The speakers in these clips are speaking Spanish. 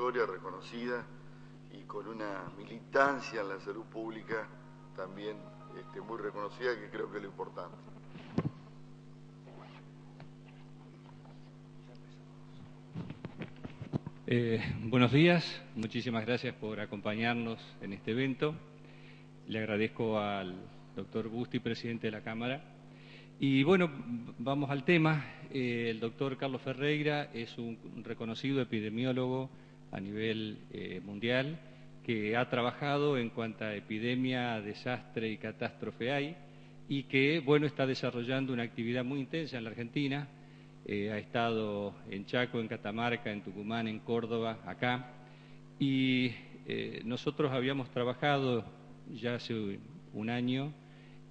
trayectoria reconocida y con una militancia en la salud pública también muy reconocida, que creo que es lo importante. Buenos días, muchísimas gracias por acompañarnos en este evento. Le agradezco al doctor Busti, presidente de la Cámara. Y bueno, vamos al tema. El doctor Carlos Ferreira es un reconocido epidemiólogo a nivel mundial que ha trabajado en cuanto a epidemia, desastre y catástrofe hay, y que, bueno, está desarrollando una actividad muy intensa en la Argentina. Ha estado en Chaco, en Catamarca, en Tucumán, en Córdoba, acá. Y nosotros habíamos trabajado ya hace un año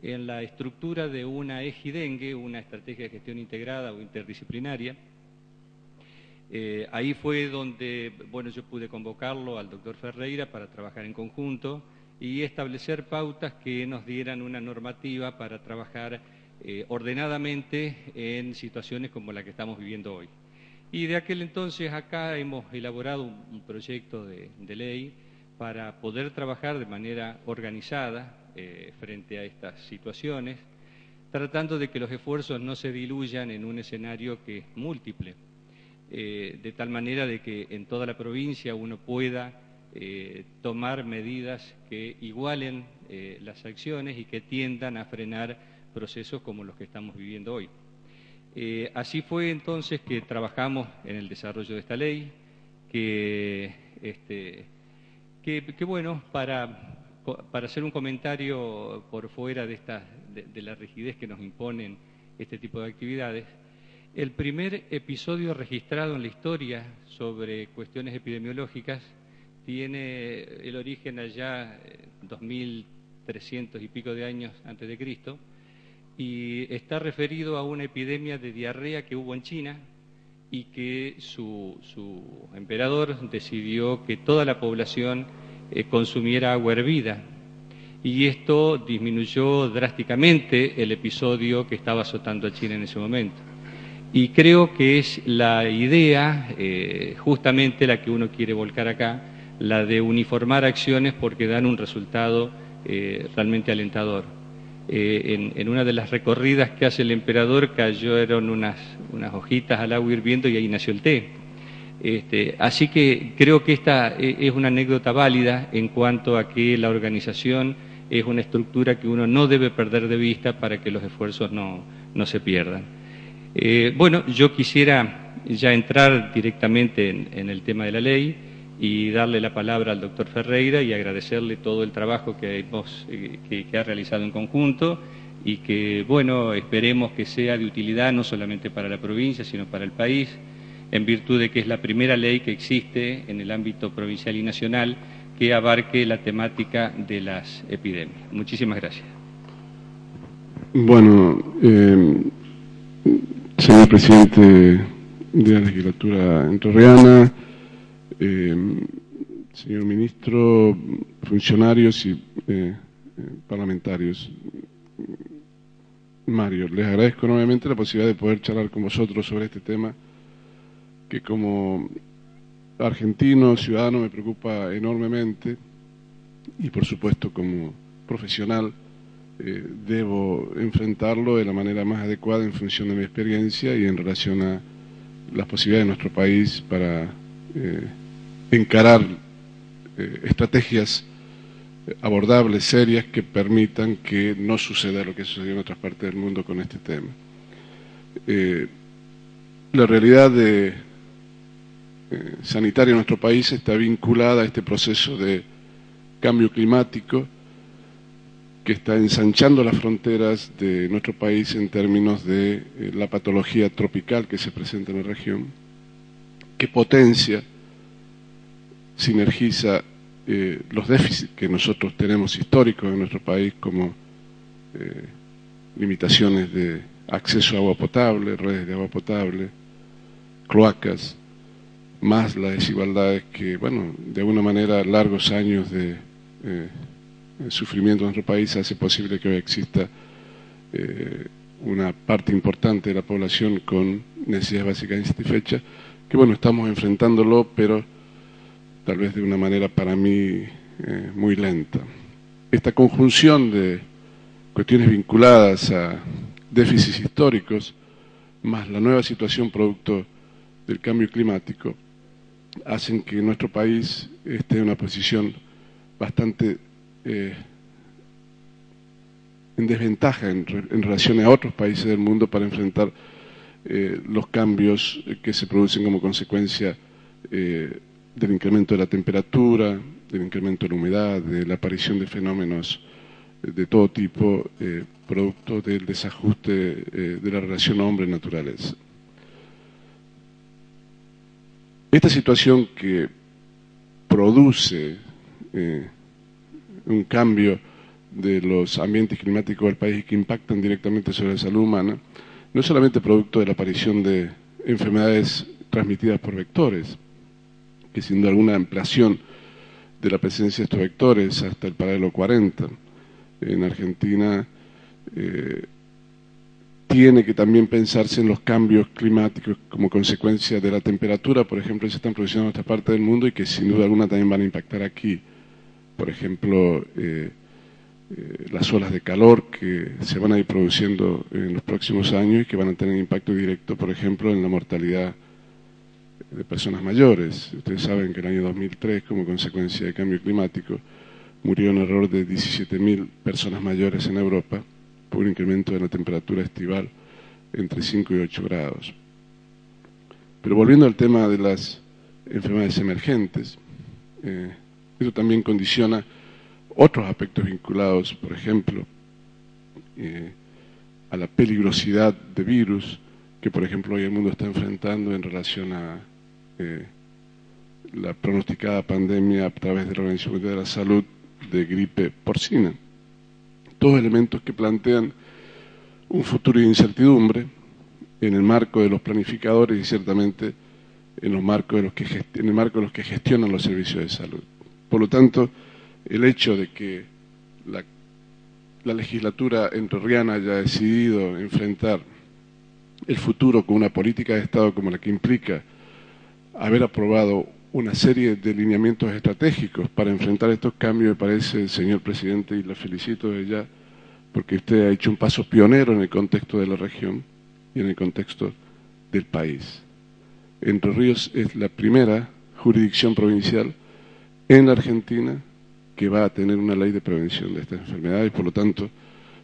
en la estructura de una EJIDengue, una estrategia de gestión integrada o interdisciplinaria. Ahí fue donde, bueno, yo pude convocarlo al doctor Ferreira para trabajar en conjunto y establecer pautas que nos dieran una normativa para trabajar ordenadamente en situaciones como la que estamos viviendo hoy. Y de aquel entonces acá hemos elaborado un proyecto de ley para poder trabajar de manera organizada frente a estas situaciones, tratando de que los esfuerzos no se diluyan en un escenario que es múltiple, de tal manera de que en toda la provincia uno pueda tomar medidas que igualen las acciones y que tiendan a frenar procesos como los que estamos viviendo hoy. Así fue entonces que trabajamos en el desarrollo de esta ley, que bueno, para hacer un comentario por fuera de la rigidez que nos imponen este tipo de actividades, el primer episodio registrado en la historia sobre cuestiones epidemiológicas tiene el origen allá 2300 y pico de años antes de Cristo, y está referido a una epidemia de diarrea que hubo en China y que su emperador decidió que toda la población consumiera agua hervida. Y esto disminuyó drásticamente el episodio que estaba azotando a China en ese momento. Y creo que es la idea, justamente la que uno quiere volcar acá, la de uniformar acciones porque dan un resultado realmente alentador. En una de las recorridas que hace el emperador cayeron unas hojitas al agua hirviendo y ahí nació el té. Así que creo que esta es una anécdota válida en cuanto a que la organización es una estructura que uno no debe perder de vista para que los esfuerzos no se pierdan. Bueno, yo quisiera ya entrar directamente en el tema de la ley y darle la palabra al doctor Ferreira y agradecerle todo el trabajo que ha realizado en conjunto y que, bueno, esperemos que sea de utilidad no solamente para la provincia, sino para el país, en virtud de que es la primera ley que existe en el ámbito provincial y nacional que abarque la temática de las epidemias. Muchísimas gracias. Bueno, señor presidente de la legislatura entrerriana, señor ministro, funcionarios y parlamentarios, Mario, les agradezco nuevamente la posibilidad de poder charlar con vosotros sobre este tema que como argentino, ciudadano, me preocupa enormemente y por supuesto como profesional debo enfrentarlo de la manera más adecuada en función de mi experiencia y en relación a las posibilidades de nuestro país para encarar estrategias abordables, serias, que permitan que no suceda lo que sucedió en otras partes del mundo con este tema. La realidad sanitaria en nuestro país está vinculada a este proceso de cambio climático que está ensanchando las fronteras de nuestro país en términos de la patología tropical que se presenta en la región, que potencia, sinergiza los déficits que nosotros tenemos históricos en nuestro país, como limitaciones de acceso a agua potable, redes de agua potable, cloacas, más las desigualdades que, bueno, de alguna manera largos años de sufrimiento en nuestro país hace posible que hoy exista una parte importante de la población con necesidades básicas insatisfechas, que bueno, estamos enfrentándolo, pero tal vez de una manera para mí muy lenta. Esta conjunción de cuestiones vinculadas a déficits históricos, más la nueva situación producto del cambio climático, hacen que nuestro país esté en una posición bastante en desventaja en relación a otros países del mundo para enfrentar los cambios que se producen como consecuencia del incremento de la temperatura, del incremento de la humedad, de la aparición de fenómenos de todo tipo, producto del desajuste de la relación hombre-naturaleza. Esta situación que produce un cambio de los ambientes climáticos del país y que impactan directamente sobre la salud humana, no es solamente producto de la aparición de enfermedades transmitidas por vectores, que sin duda alguna ampliación de la presencia de estos vectores hasta el paralelo 40 en Argentina tiene que también pensarse en los cambios climáticos como consecuencia de la temperatura, por ejemplo, que se están produciendo en esta parte del mundo y que sin duda alguna también van a impactar aquí. Por ejemplo, las olas de calor que se van a ir produciendo en los próximos años y que van a tener impacto directo, por ejemplo, en la mortalidad de personas mayores. Ustedes saben que en el año 2003, como consecuencia del cambio climático, murieron alrededor de 17.000 personas mayores en Europa por un incremento de la temperatura estival entre 5 y 8 grados. Pero volviendo al tema de las enfermedades emergentes, eso también condiciona otros aspectos vinculados, por ejemplo, a la peligrosidad de virus que, por ejemplo, hoy el mundo está enfrentando en relación a la pronosticada pandemia a través de la Organización Mundial de la Salud de gripe porcina. Todos elementos que plantean un futuro de incertidumbre en el marco de los planificadores y ciertamente en el marco de los que gestionan los servicios de salud. Por lo tanto, el hecho de que la legislatura entrerriana haya decidido enfrentar el futuro con una política de Estado como la que implica haber aprobado una serie de lineamientos estratégicos para enfrentar estos cambios, me parece, señor presidente, y la felicito de ya, porque usted ha hecho un paso pionero en el contexto de la región y en el contexto del país. Entre Ríos es la primera jurisdicción provincial en la Argentina que va a tener una ley de prevención de estas enfermedades, por lo tanto,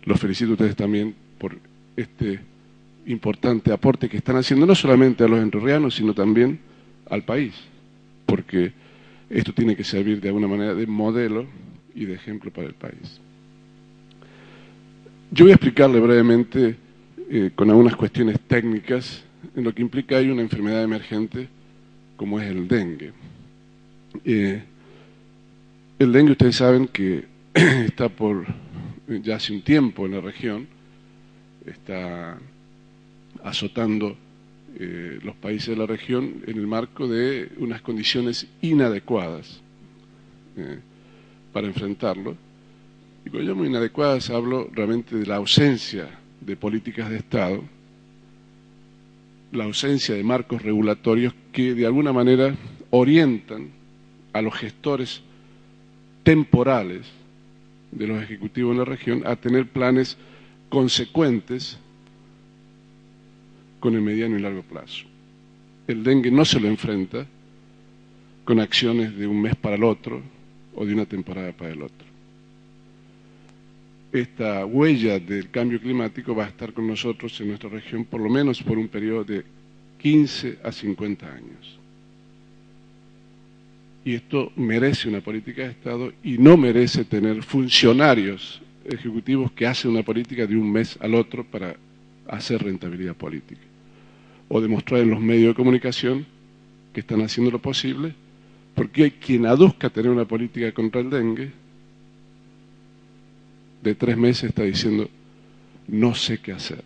los felicito a ustedes también por este importante aporte que están haciendo, no solamente a los entrerrianos, sino también al país, porque esto tiene que servir de alguna manera de modelo y de ejemplo para el país. Yo voy a explicarle brevemente, con algunas cuestiones técnicas, en lo que implica hay una enfermedad emergente como es el dengue. El dengue, ustedes saben que está ya hace un tiempo en la región, está azotando los países de la región en el marco de unas condiciones inadecuadas para enfrentarlo. Y cuando llamo inadecuadas hablo realmente de la ausencia de políticas de Estado, la ausencia de marcos regulatorios que de alguna manera orientan a los gestores temporales de los ejecutivos en la región a tener planes consecuentes con el mediano y largo plazo. El dengue no se lo enfrenta con acciones de un mes para el otro o de una temporada para el otro. Esta huella del cambio climático va a estar con nosotros en nuestra región por lo menos por un periodo de 15 a 50 años. Y esto merece una política de Estado y no merece tener funcionarios ejecutivos que hacen una política de un mes al otro para hacer rentabilidad política. O demostrar en los medios de comunicación que están haciendo lo posible, porque hay quien aduzca tener una política contra el dengue, de 3 meses está diciendo, no sé qué hacer.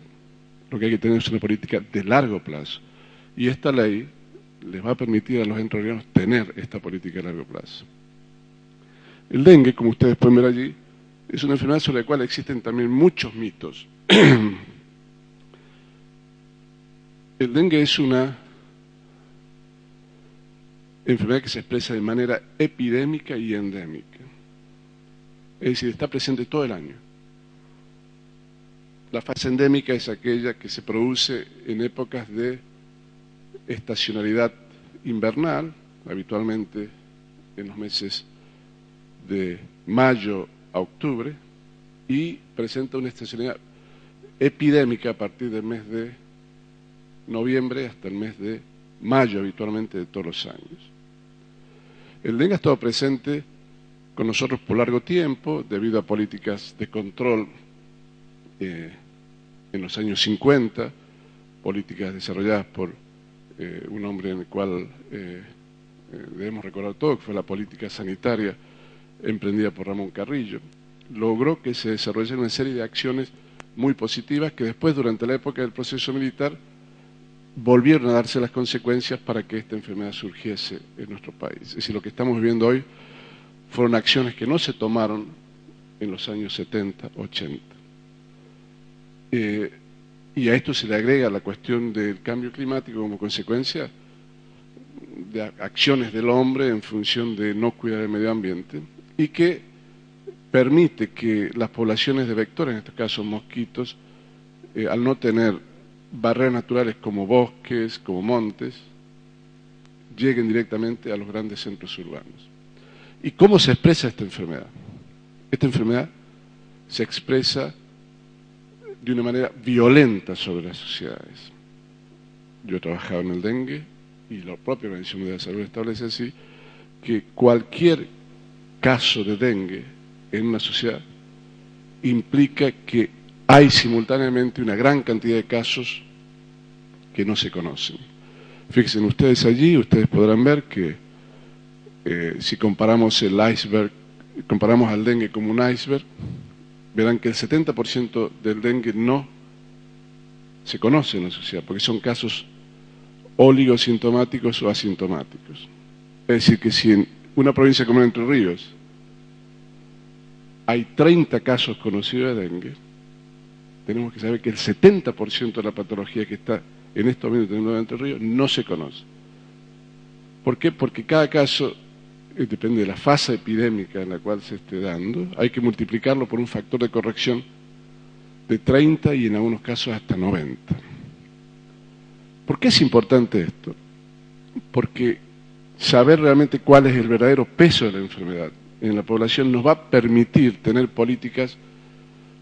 Lo que hay que tener es una política de largo plazo. Y esta ley les va a permitir a los entrerrianos tener esta política de largo plazo. El dengue, como ustedes pueden ver allí, es una enfermedad sobre la cual existen también muchos mitos. El dengue es una enfermedad que se expresa de manera epidémica y endémica. Es decir, está presente todo el año. La fase endémica es aquella que se produce en épocas de estacionalidad invernal, habitualmente en los meses de mayo a octubre, y presenta una estacionalidad epidémica a partir del mes de noviembre hasta el mes de mayo, habitualmente de todos los años. El dengue ha estado presente con nosotros por largo tiempo, debido a políticas de control en los años 50, políticas desarrolladas por un hombre en el cual debemos recordar todo, que fue la política sanitaria emprendida por Ramón Carrillo. Logró que se desarrollara una serie de acciones muy positivas que después, durante la época del proceso militar, volvieron a darse las consecuencias para que esta enfermedad surgiese en nuestro país. Es decir, lo que estamos viviendo hoy fueron acciones que no se tomaron en los años 70, 80. Y a esto se le agrega la cuestión del cambio climático como consecuencia de acciones del hombre en función de no cuidar el medio ambiente, y que permite que las poblaciones de vectores, en este caso mosquitos, al no tener barreras naturales como bosques, como montes, lleguen directamente a los grandes centros urbanos. ¿Y cómo se expresa esta enfermedad? Esta enfermedad se expresa de una manera violenta sobre las sociedades. Yo he trabajado en el dengue y la propia Organización Mundial de la Salud establece así que cualquier caso de dengue en una sociedad implica que hay simultáneamente una gran cantidad de casos que no se conocen. Fíjense ustedes allí, ustedes podrán ver que si comparamos el iceberg, comparamos al dengue como un iceberg, verán que el 70% del dengue no se conoce en la sociedad, porque son casos oligosintomáticos o asintomáticos. Es decir, que si en una provincia como Entre Ríos hay 30 casos conocidos de dengue, tenemos que saber que el 70% de la patología que está en estos momentos en Entre Ríos no se conoce. ¿Por qué? Porque cada caso depende de la fase epidémica en la cual se esté dando. Hay que multiplicarlo por un factor de corrección de 30 y en algunos casos hasta 90. ¿Por qué es importante esto? Porque saber realmente cuál es el verdadero peso de la enfermedad en la población nos va a permitir tener políticas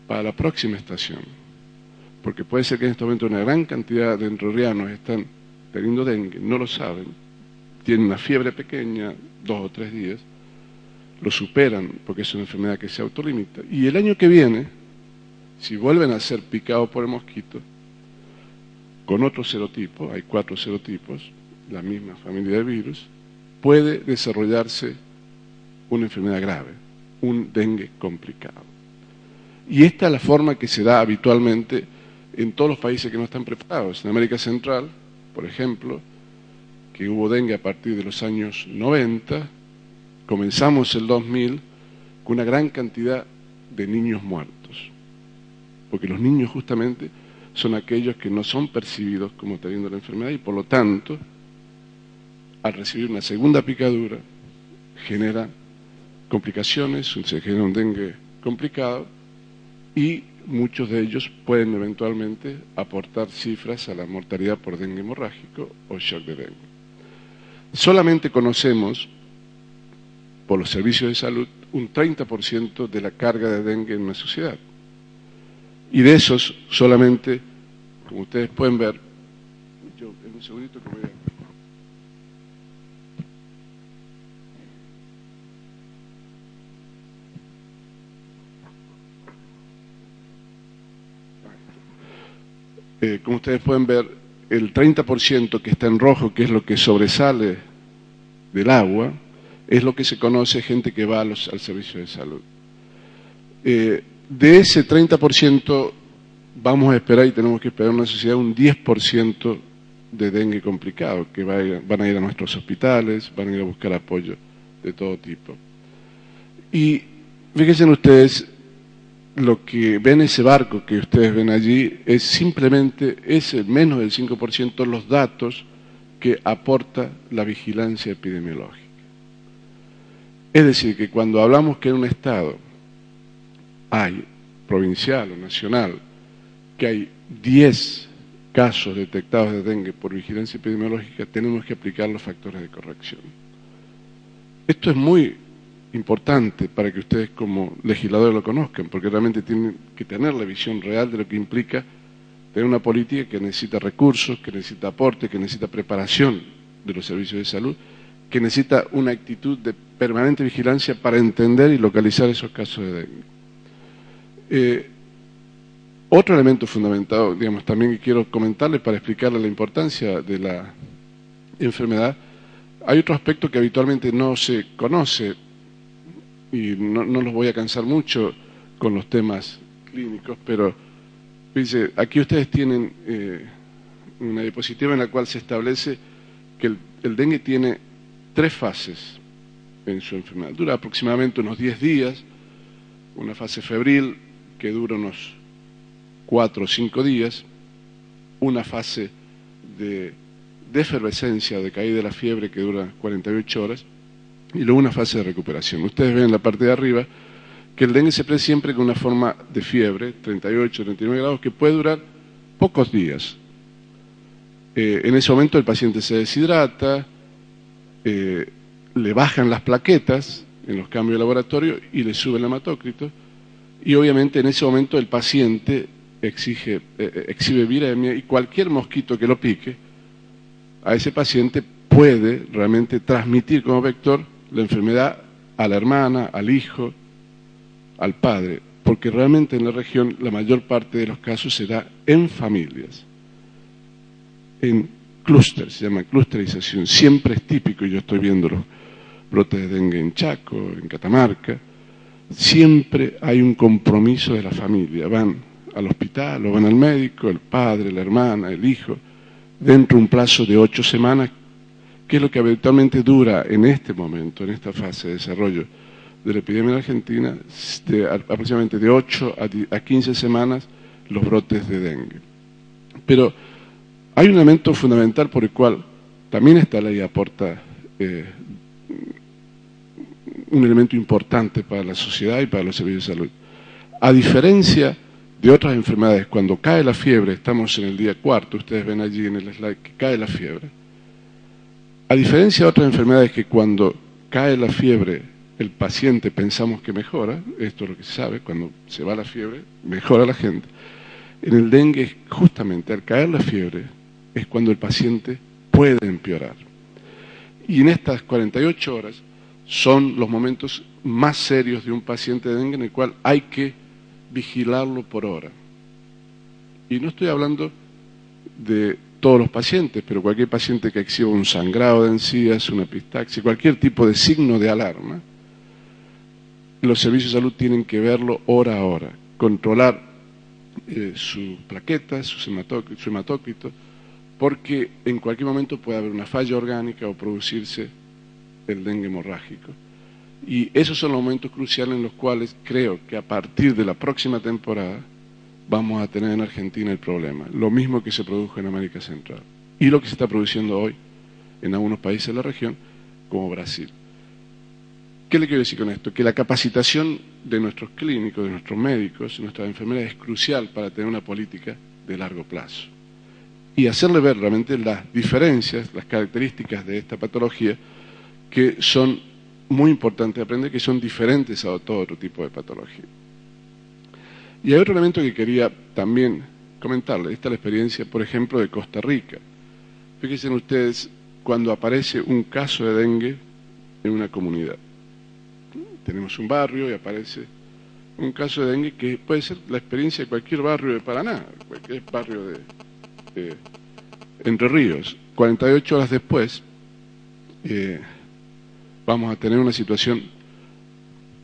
para la próxima estación. Porque puede ser que en este momento una gran cantidad de entrerrianos están teniendo dengue, no lo saben, tienen una fiebre pequeña, 2 o 3 días, lo superan porque es una enfermedad que se autolimita. Y el año que viene, si vuelven a ser picados por el mosquito, con otro serotipo, hay 4 serotipos, la misma familia de virus, puede desarrollarse una enfermedad grave, un dengue complicado. Y esta es la forma que se da habitualmente en todos los países que no están preparados. En América Central, por ejemplo, que hubo dengue a partir de los años 90, comenzamos el 2000 con una gran cantidad de niños muertos, porque los niños justamente son aquellos que no son percibidos como teniendo la enfermedad y por lo tanto, al recibir una segunda picadura, genera complicaciones, se genera un dengue complicado y muchos de ellos pueden eventualmente aportar cifras a la mortalidad por dengue hemorrágico o shock de dengue. Solamente conocemos, por los servicios de salud, un 30% de la carga de dengue en una sociedad. Y de esos, solamente, como ustedes pueden ver, yo en un segundito que voy a... como ustedes pueden ver, el 30% que está en rojo, que es lo que sobresale del agua, es lo que se conoce gente que va al servicio de salud. De ese 30% vamos a esperar y tenemos que esperar en una sociedad un 10% de dengue complicado, que van a ir a nuestros hospitales, van a ir a buscar apoyo de todo tipo. Y fíjense ustedes, lo que ven ese barco que ustedes ven allí es simplemente, es menos del 5% los datos que aporta la vigilancia epidemiológica. Es decir, que cuando hablamos que en un estado hay, provincial o nacional, que hay 10 casos detectados de dengue por vigilancia epidemiológica, tenemos que aplicar los factores de corrección. Esto es muy importante para que ustedes como legisladores lo conozcan, porque realmente tienen que tener la visión real de lo que implica tener una política que necesita recursos, que necesita aporte, que necesita preparación de los servicios de salud, que necesita una actitud de permanente vigilancia para entender y localizar esos casos de dengue. Otro elemento fundamental, digamos, también que quiero comentarles para explicarles la importancia de la enfermedad, hay otro aspecto que habitualmente no se conoce, y no los voy a cansar mucho con los temas clínicos, pero dice, aquí ustedes tienen una diapositiva en la cual se establece que el dengue tiene 3 fases en su enfermedad. Dura aproximadamente unos 10 días, una fase febril que dura unos 4 o 5 días, una fase de efervescencia, de caída de la fiebre que dura 48 horas, y luego una fase de recuperación. Ustedes ven en la parte de arriba que el dengue se presenta siempre con una forma de fiebre, 38, 39 grados, que puede durar pocos días. En ese momento el paciente se deshidrata, le bajan las plaquetas en los cambios de laboratorio y le sube el hematócrito, y obviamente en ese momento el paciente exhibe viremia, y cualquier mosquito que lo pique a ese paciente puede realmente transmitir como vector la enfermedad a la hermana, al hijo, al padre, porque realmente en la región la mayor parte de los casos se da en familias, en clúster, se llama clusterización. Siempre es típico, yo estoy viendo los brotes de dengue en Chaco, en Catamarca, siempre hay un compromiso de la familia, van al hospital o van al médico, el padre, la hermana, el hijo, dentro de un plazo de 8 semanas, que es lo que habitualmente dura en este momento, en esta fase de desarrollo de la epidemia en Argentina, aproximadamente de 8 a 15 semanas los brotes de dengue. Pero hay un elemento fundamental por el cual también esta ley aporta un elemento importante para la sociedad y para los servicios de salud. A diferencia de otras enfermedades, cuando cae la fiebre, estamos en el día 4, ustedes ven allí en el slide que cae la fiebre, a diferencia de otras enfermedades que cuando cae la fiebre el paciente pensamos que mejora, esto es lo que se sabe, cuando se va la fiebre mejora la gente, en el dengue justamente al caer la fiebre es cuando el paciente puede empeorar. Y en estas 48 horas son los momentos más serios de un paciente de dengue en el cual hay que vigilarlo por hora. Y no estoy hablando de todos los pacientes, pero cualquier paciente que exhiba un sangrado de encías, una epistaxia, cualquier tipo de signo de alarma, los servicios de salud tienen que verlo hora a hora, controlar sus plaquetas, su hematócrito, porque en cualquier momento puede haber una falla orgánica o producirse el dengue hemorrágico. Y esos son los momentos cruciales en los cuales creo que a partir de la próxima temporada vamos a tener en Argentina el problema, lo mismo que se produjo en América Central y lo que se está produciendo hoy en algunos países de la región, como Brasil. ¿Qué le quiero decir con esto? Que la capacitación de nuestros clínicos, de nuestros médicos, de nuestras enfermeras es crucial para tener una política de largo plazo y hacerle ver realmente las diferencias, las características de esta patología que son muy importantes de aprender, que son diferentes a todo otro tipo de patología. Y hay otro elemento que quería también comentarles. Esta es la experiencia, por ejemplo, de Costa Rica. Fíjense ustedes cuando aparece un caso de dengue en una comunidad. Tenemos un barrio y aparece un caso de dengue que puede ser la experiencia de cualquier barrio de Paraná, cualquier barrio de Entre Ríos. 48 horas después vamos a tener una situación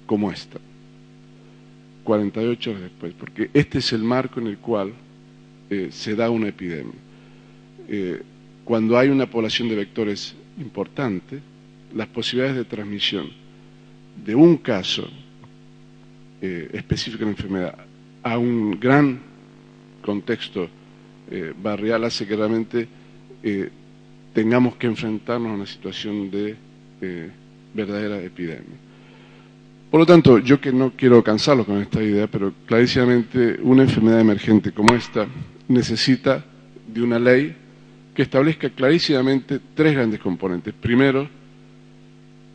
como esta. 48 horas después, porque este es el marco en el cual se da una epidemia. Cuando hay una población de vectores importante, las posibilidades de transmisión de un caso específico de la enfermedad a un gran contexto barrial hace que realmente tengamos que enfrentarnos a una situación de verdadera epidemia. Por lo tanto, yo que no quiero cansarlos con esta idea, pero clarísimamente una enfermedad emergente como esta necesita de una ley que establezca clarísimamente tres grandes componentes. Primero,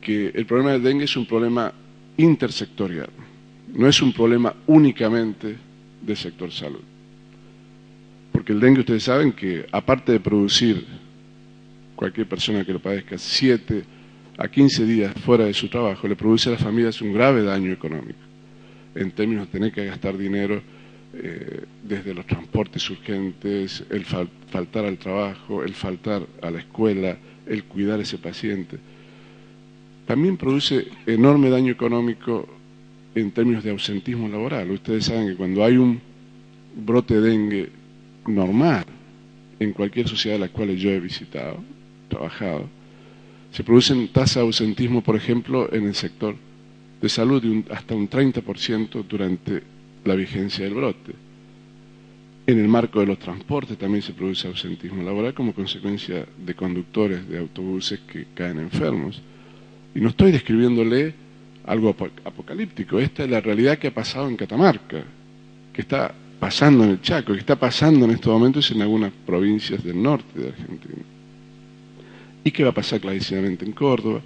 que el problema del dengue es un problema intersectorial, no es un problema únicamente del sector salud. Porque el dengue, ustedes saben que aparte de producir cualquier persona que lo padezca 7 a 15 días fuera de su trabajo, le produce a las familias un grave daño económico, en términos de tener que gastar dinero desde los transportes urgentes, el faltar al trabajo, el faltar a la escuela, el cuidar a ese paciente. También produce enorme daño económico en términos de ausentismo laboral. Ustedes saben que cuando hay un brote de dengue normal en cualquier sociedad de la cual yo he visitado, trabajado, se producen tasas de ausentismo, por ejemplo, en el sector de salud de hasta un 30% durante la vigencia del brote. En el marco de los transportes también se produce ausentismo laboral como consecuencia de conductores de autobuses que caen enfermos. Y no estoy describiéndole algo apocalíptico, esta es la realidad que ha pasado en Catamarca, que está pasando en el Chaco, que está pasando en estos momentos en algunas provincias del norte de Argentina. Y que va a pasar clarísimamente en Córdoba,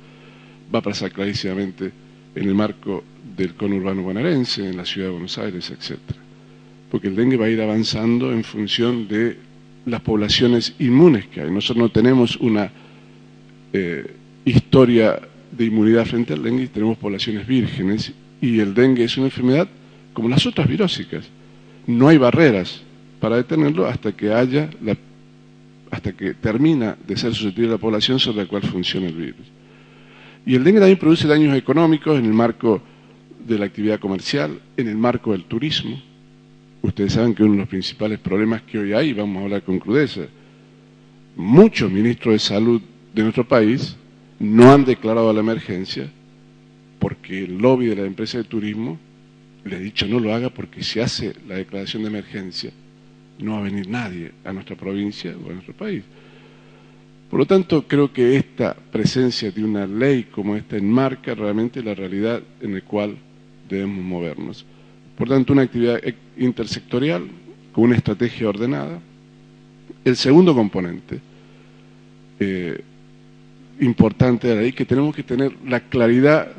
va a pasar clarísimamente en el marco del conurbano bonaerense, en la ciudad de Buenos Aires, etc. Porque el dengue va a ir avanzando en función de las poblaciones inmunes que hay. Nosotros no tenemos una historia de inmunidad frente al dengue, tenemos poblaciones vírgenes, y el dengue es una enfermedad como las otras virósicas. No hay barreras para detenerlo hasta que termina de ser susceptible la población sobre la cual funciona el virus. Y el dengue también produce daños económicos en el marco de la actividad comercial, en el marco del turismo. Ustedes saben que uno de los principales problemas que hoy hay, vamos a hablar con crudeza, muchos ministros de salud de nuestro país no han declarado la emergencia porque el lobby de la empresa de turismo le ha dicho no lo haga porque si hace la declaración de emergencia no va a venir nadie a nuestra provincia o a nuestro país. Por lo tanto, creo que esta presencia de una ley como esta enmarca realmente la realidad en la cual debemos movernos. Por tanto, una actividad intersectorial con una estrategia ordenada. El segundo componente importante de la ley, que tenemos que tener la claridad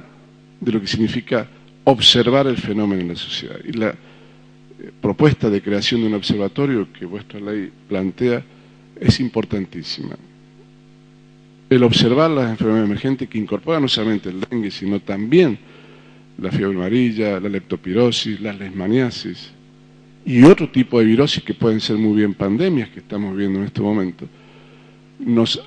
de lo que significa observar el fenómeno en la sociedad. Y la propuesta de creación de un observatorio que vuestra ley plantea es importantísima. El observar las enfermedades emergentes que incorporan no solamente el dengue, sino también la fiebre amarilla, la leptospirosis, la leishmaniasis y otro tipo de virosis que pueden ser muy bien pandemias que estamos viendo en este momento, nos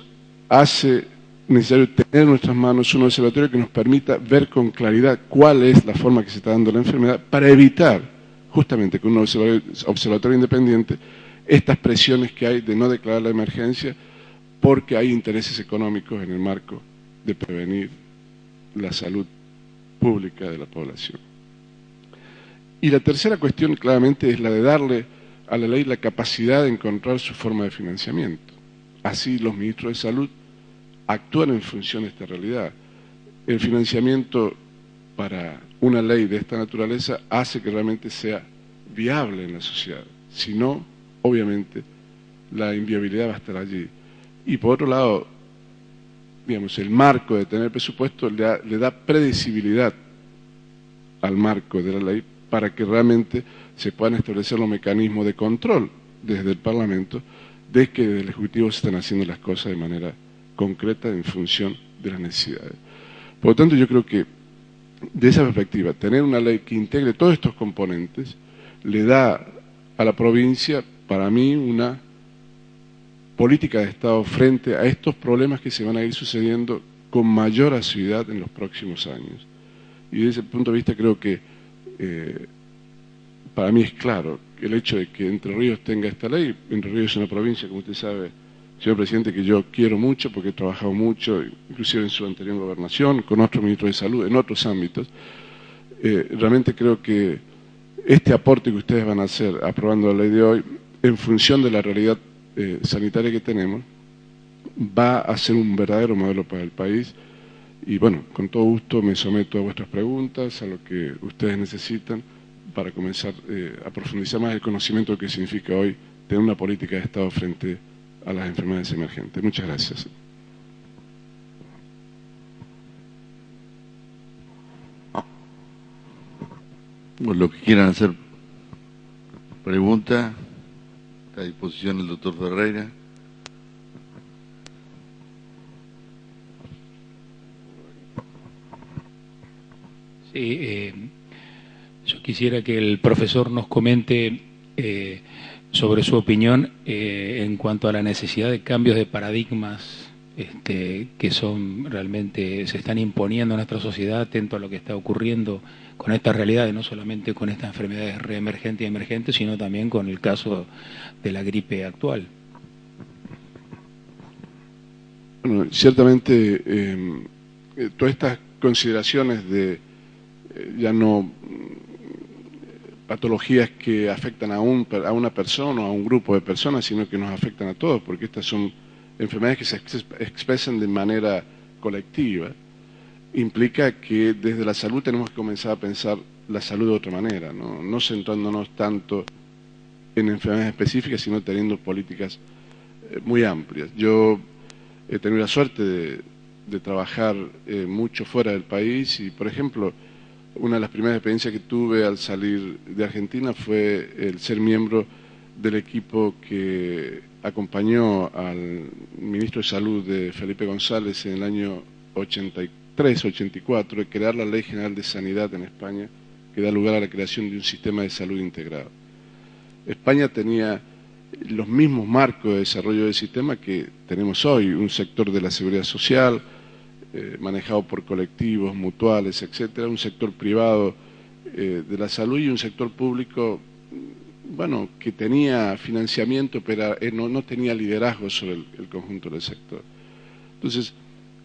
hace necesario tener en nuestras manos un observatorio que nos permita ver con claridad cuál es la forma que se está dando la enfermedad para evitar, justamente con un observatorio independiente, estas presiones que hay de no declarar la emergencia porque hay intereses económicos en el marco de prevenir la salud pública de la población. Y la tercera cuestión claramente es la de darle a la ley la capacidad de encontrar su forma de financiamiento. Así los ministros de salud actúan en función de esta realidad. El financiamiento para una ley de esta naturaleza hace que realmente sea viable en la sociedad. Si no, obviamente, la inviabilidad va a estar allí. Y por otro lado, digamos, el marco de tener presupuesto le da predecibilidad al marco de la ley para que realmente se puedan establecer los mecanismos de control desde el Parlamento de que desde el Ejecutivo se están haciendo las cosas de manera concreta en función de las necesidades. Por lo tanto, yo creo que de esa perspectiva, tener una ley que integre todos estos componentes le da a la provincia, para mí, una política de Estado frente a estos problemas que se van a ir sucediendo con mayor asiduidad en los próximos años. Y desde ese punto de vista creo que para mí es claro que el hecho de que Entre Ríos tenga esta ley. Entre Ríos es una provincia, como usted sabe, señor presidente, que yo quiero mucho porque he trabajado mucho, inclusive en su anterior gobernación, con otros ministros de salud, en otros ámbitos. Realmente creo que este aporte que ustedes van a hacer aprobando la ley de hoy, en función de la realidad sanitaria que tenemos, va a ser un verdadero modelo para el país. Y bueno, con todo gusto me someto a vuestras preguntas, a lo que ustedes necesitan para comenzar a profundizar más el conocimiento de lo que significa hoy tener una política de Estado frente a las enfermedades emergentes. Muchas gracias. Bueno, los que quieran hacer preguntas, está a disposición el doctor Ferreira. Sí, yo quisiera que el profesor nos comente sobre su opinión en cuanto a la necesidad de cambios de paradigmas que son realmente se están imponiendo en nuestra sociedad, atento a lo que está ocurriendo con estas realidades, no solamente con estas enfermedades reemergentes y emergentes, sino también con el caso de la gripe actual. Bueno, ciertamente todas estas consideraciones de ya no patologías que afectan a una persona o a un grupo de personas, sino que nos afectan a todos, porque estas son enfermedades que se expresan de manera colectiva, implica que desde la salud tenemos que comenzar a pensar la salud de otra manera, no centrándonos tanto en enfermedades específicas, sino teniendo políticas muy amplias. Yo he tenido la suerte de trabajar mucho fuera del país y, por ejemplo, una de las primeras experiencias que tuve al salir de Argentina fue el ser miembro del equipo que acompañó al ministro de Salud de Felipe González en el año 83-84 de crear la Ley General de Sanidad en España, que da lugar a la creación de un sistema de salud integrado. España tenía los mismos marcos de desarrollo del sistema que tenemos hoy, un sector de la seguridad social, manejado por colectivos, mutuales, etcétera, un sector privado de la salud y un sector público, bueno, que tenía financiamiento, pero no tenía liderazgo sobre el conjunto del sector. Entonces,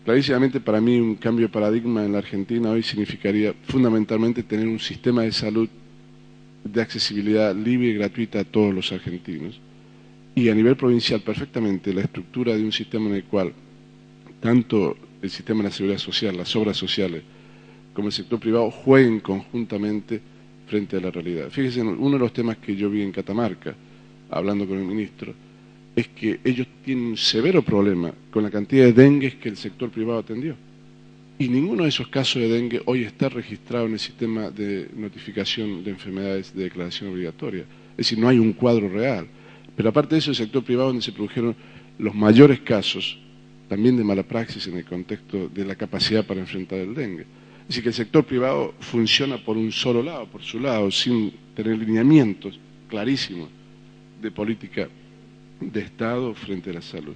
clarísimamente para mí un cambio de paradigma en la Argentina hoy significaría fundamentalmente tener un sistema de salud de accesibilidad libre y gratuita a todos los argentinos. Y a nivel provincial, perfectamente, la estructura de un sistema en el cual tanto el sistema de la seguridad social, las obras sociales, como el sector privado jueguen conjuntamente frente a la realidad. Fíjense, uno de los temas que yo vi en Catamarca, hablando con el ministro, es que ellos tienen un severo problema con la cantidad de dengues que el sector privado atendió. Y ninguno de esos casos de dengue hoy está registrado en el sistema de notificación de enfermedades de declaración obligatoria. Es decir, no hay un cuadro real. Pero aparte de eso, el sector privado donde se produjeron los mayores casos también de mala praxis en el contexto de la capacidad para enfrentar el dengue. Es decir, que el sector privado funciona por un solo lado, por su lado, sin tener lineamientos clarísimos de política de Estado frente a la salud.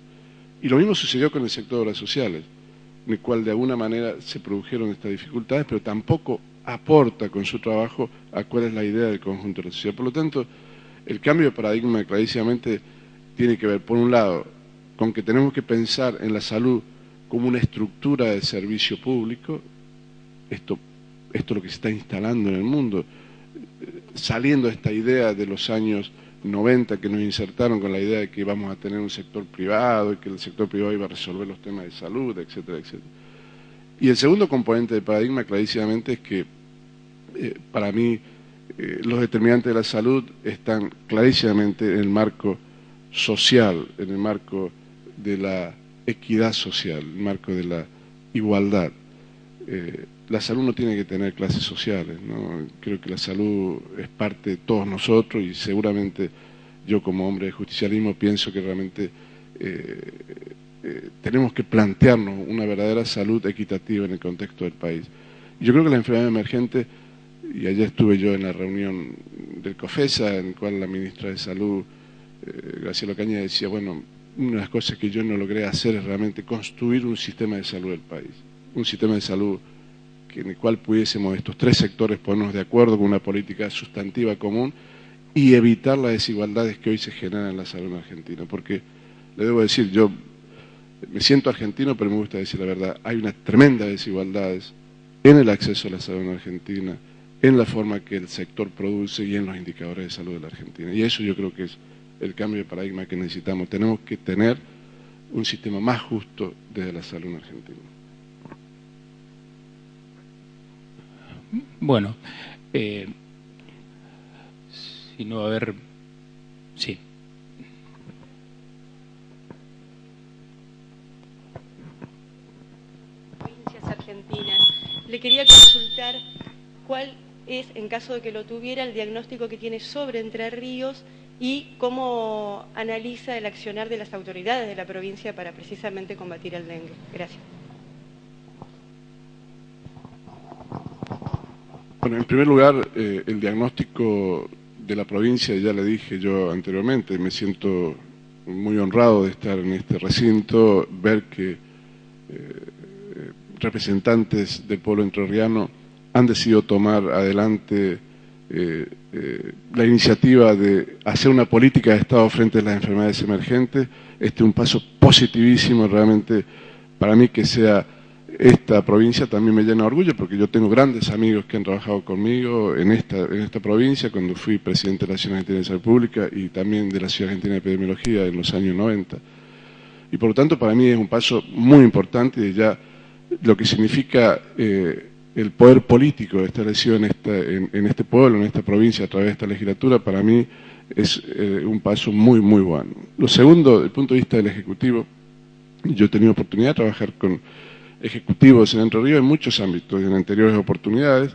Y lo mismo sucedió con el sector de obras sociales, en el cual de alguna manera se produjeron estas dificultades, pero tampoco aporta con su trabajo a cuál es la idea del conjunto de la sociedad. Por lo tanto, el cambio de paradigma clarísimamente tiene que ver, por un lado, con que tenemos que pensar en la salud como una estructura de servicio público. Esto es lo que se está instalando en el mundo, saliendo de esta idea de los años 90 que nos insertaron con la idea de que íbamos a tener un sector privado y que el sector privado iba a resolver los temas de salud, etcétera, etcétera. Y el segundo componente del paradigma clarísimamente es que para mí los determinantes de la salud están clarísimamente en el marco social, en el marco de la equidad social, en el marco de la igualdad. La salud no tiene que tener clases sociales, ¿no? Creo que la salud es parte de todos nosotros y seguramente yo como hombre de justicialismo pienso que realmente tenemos que plantearnos una verdadera salud equitativa en el contexto del país. Yo creo que la enfermedad emergente, y ayer estuve yo en la reunión del COFESA, en la cual la ministra de Salud, Graciela Ocaña, decía, bueno, una de las cosas que yo no logré hacer es realmente construir un sistema de salud del país, un sistema de salud en el cual pudiésemos estos tres sectores ponernos de acuerdo con una política sustantiva común y evitar las desigualdades que hoy se generan en la salud en Argentina. Porque, le debo decir, yo me siento argentino, pero me gusta decir la verdad, hay unas tremendas desigualdades en el acceso a la salud en Argentina, en la forma que el sector produce y en los indicadores de salud de la Argentina. Y eso yo creo que es el cambio de paradigma que necesitamos. Tenemos que tener un sistema más justo desde la salud en Argentina. Bueno, si no va a haber... Sí. Provincias argentinas. Le quería consultar cuál es, en caso de que lo tuviera, el diagnóstico que tiene sobre Entre Ríos y cómo analiza el accionar de las autoridades de la provincia para precisamente combatir el dengue. Gracias. Bueno, en primer lugar, el diagnóstico de la provincia, ya le dije yo anteriormente, me siento muy honrado de estar en este recinto, ver que representantes del pueblo entrerriano han decidido tomar adelante la iniciativa de hacer una política de Estado frente a las enfermedades emergentes. Este es un paso positivísimo, realmente, para mí que sea esta provincia también me llena de orgullo, porque yo tengo grandes amigos que han trabajado conmigo en esta provincia cuando fui presidente de la Asociación Argentina de Salud Pública y también de la Sociedad Argentina de Epidemiología en los años 90. Y por lo tanto para mí es un paso muy importante y ya lo que significa el poder político establecido en este pueblo, en esta provincia, a través de esta legislatura, para mí es un paso muy, muy bueno. Lo segundo, desde el punto de vista del Ejecutivo, yo he tenido oportunidad de trabajar con ejecutivos en Entre Ríos en muchos ámbitos, en anteriores oportunidades,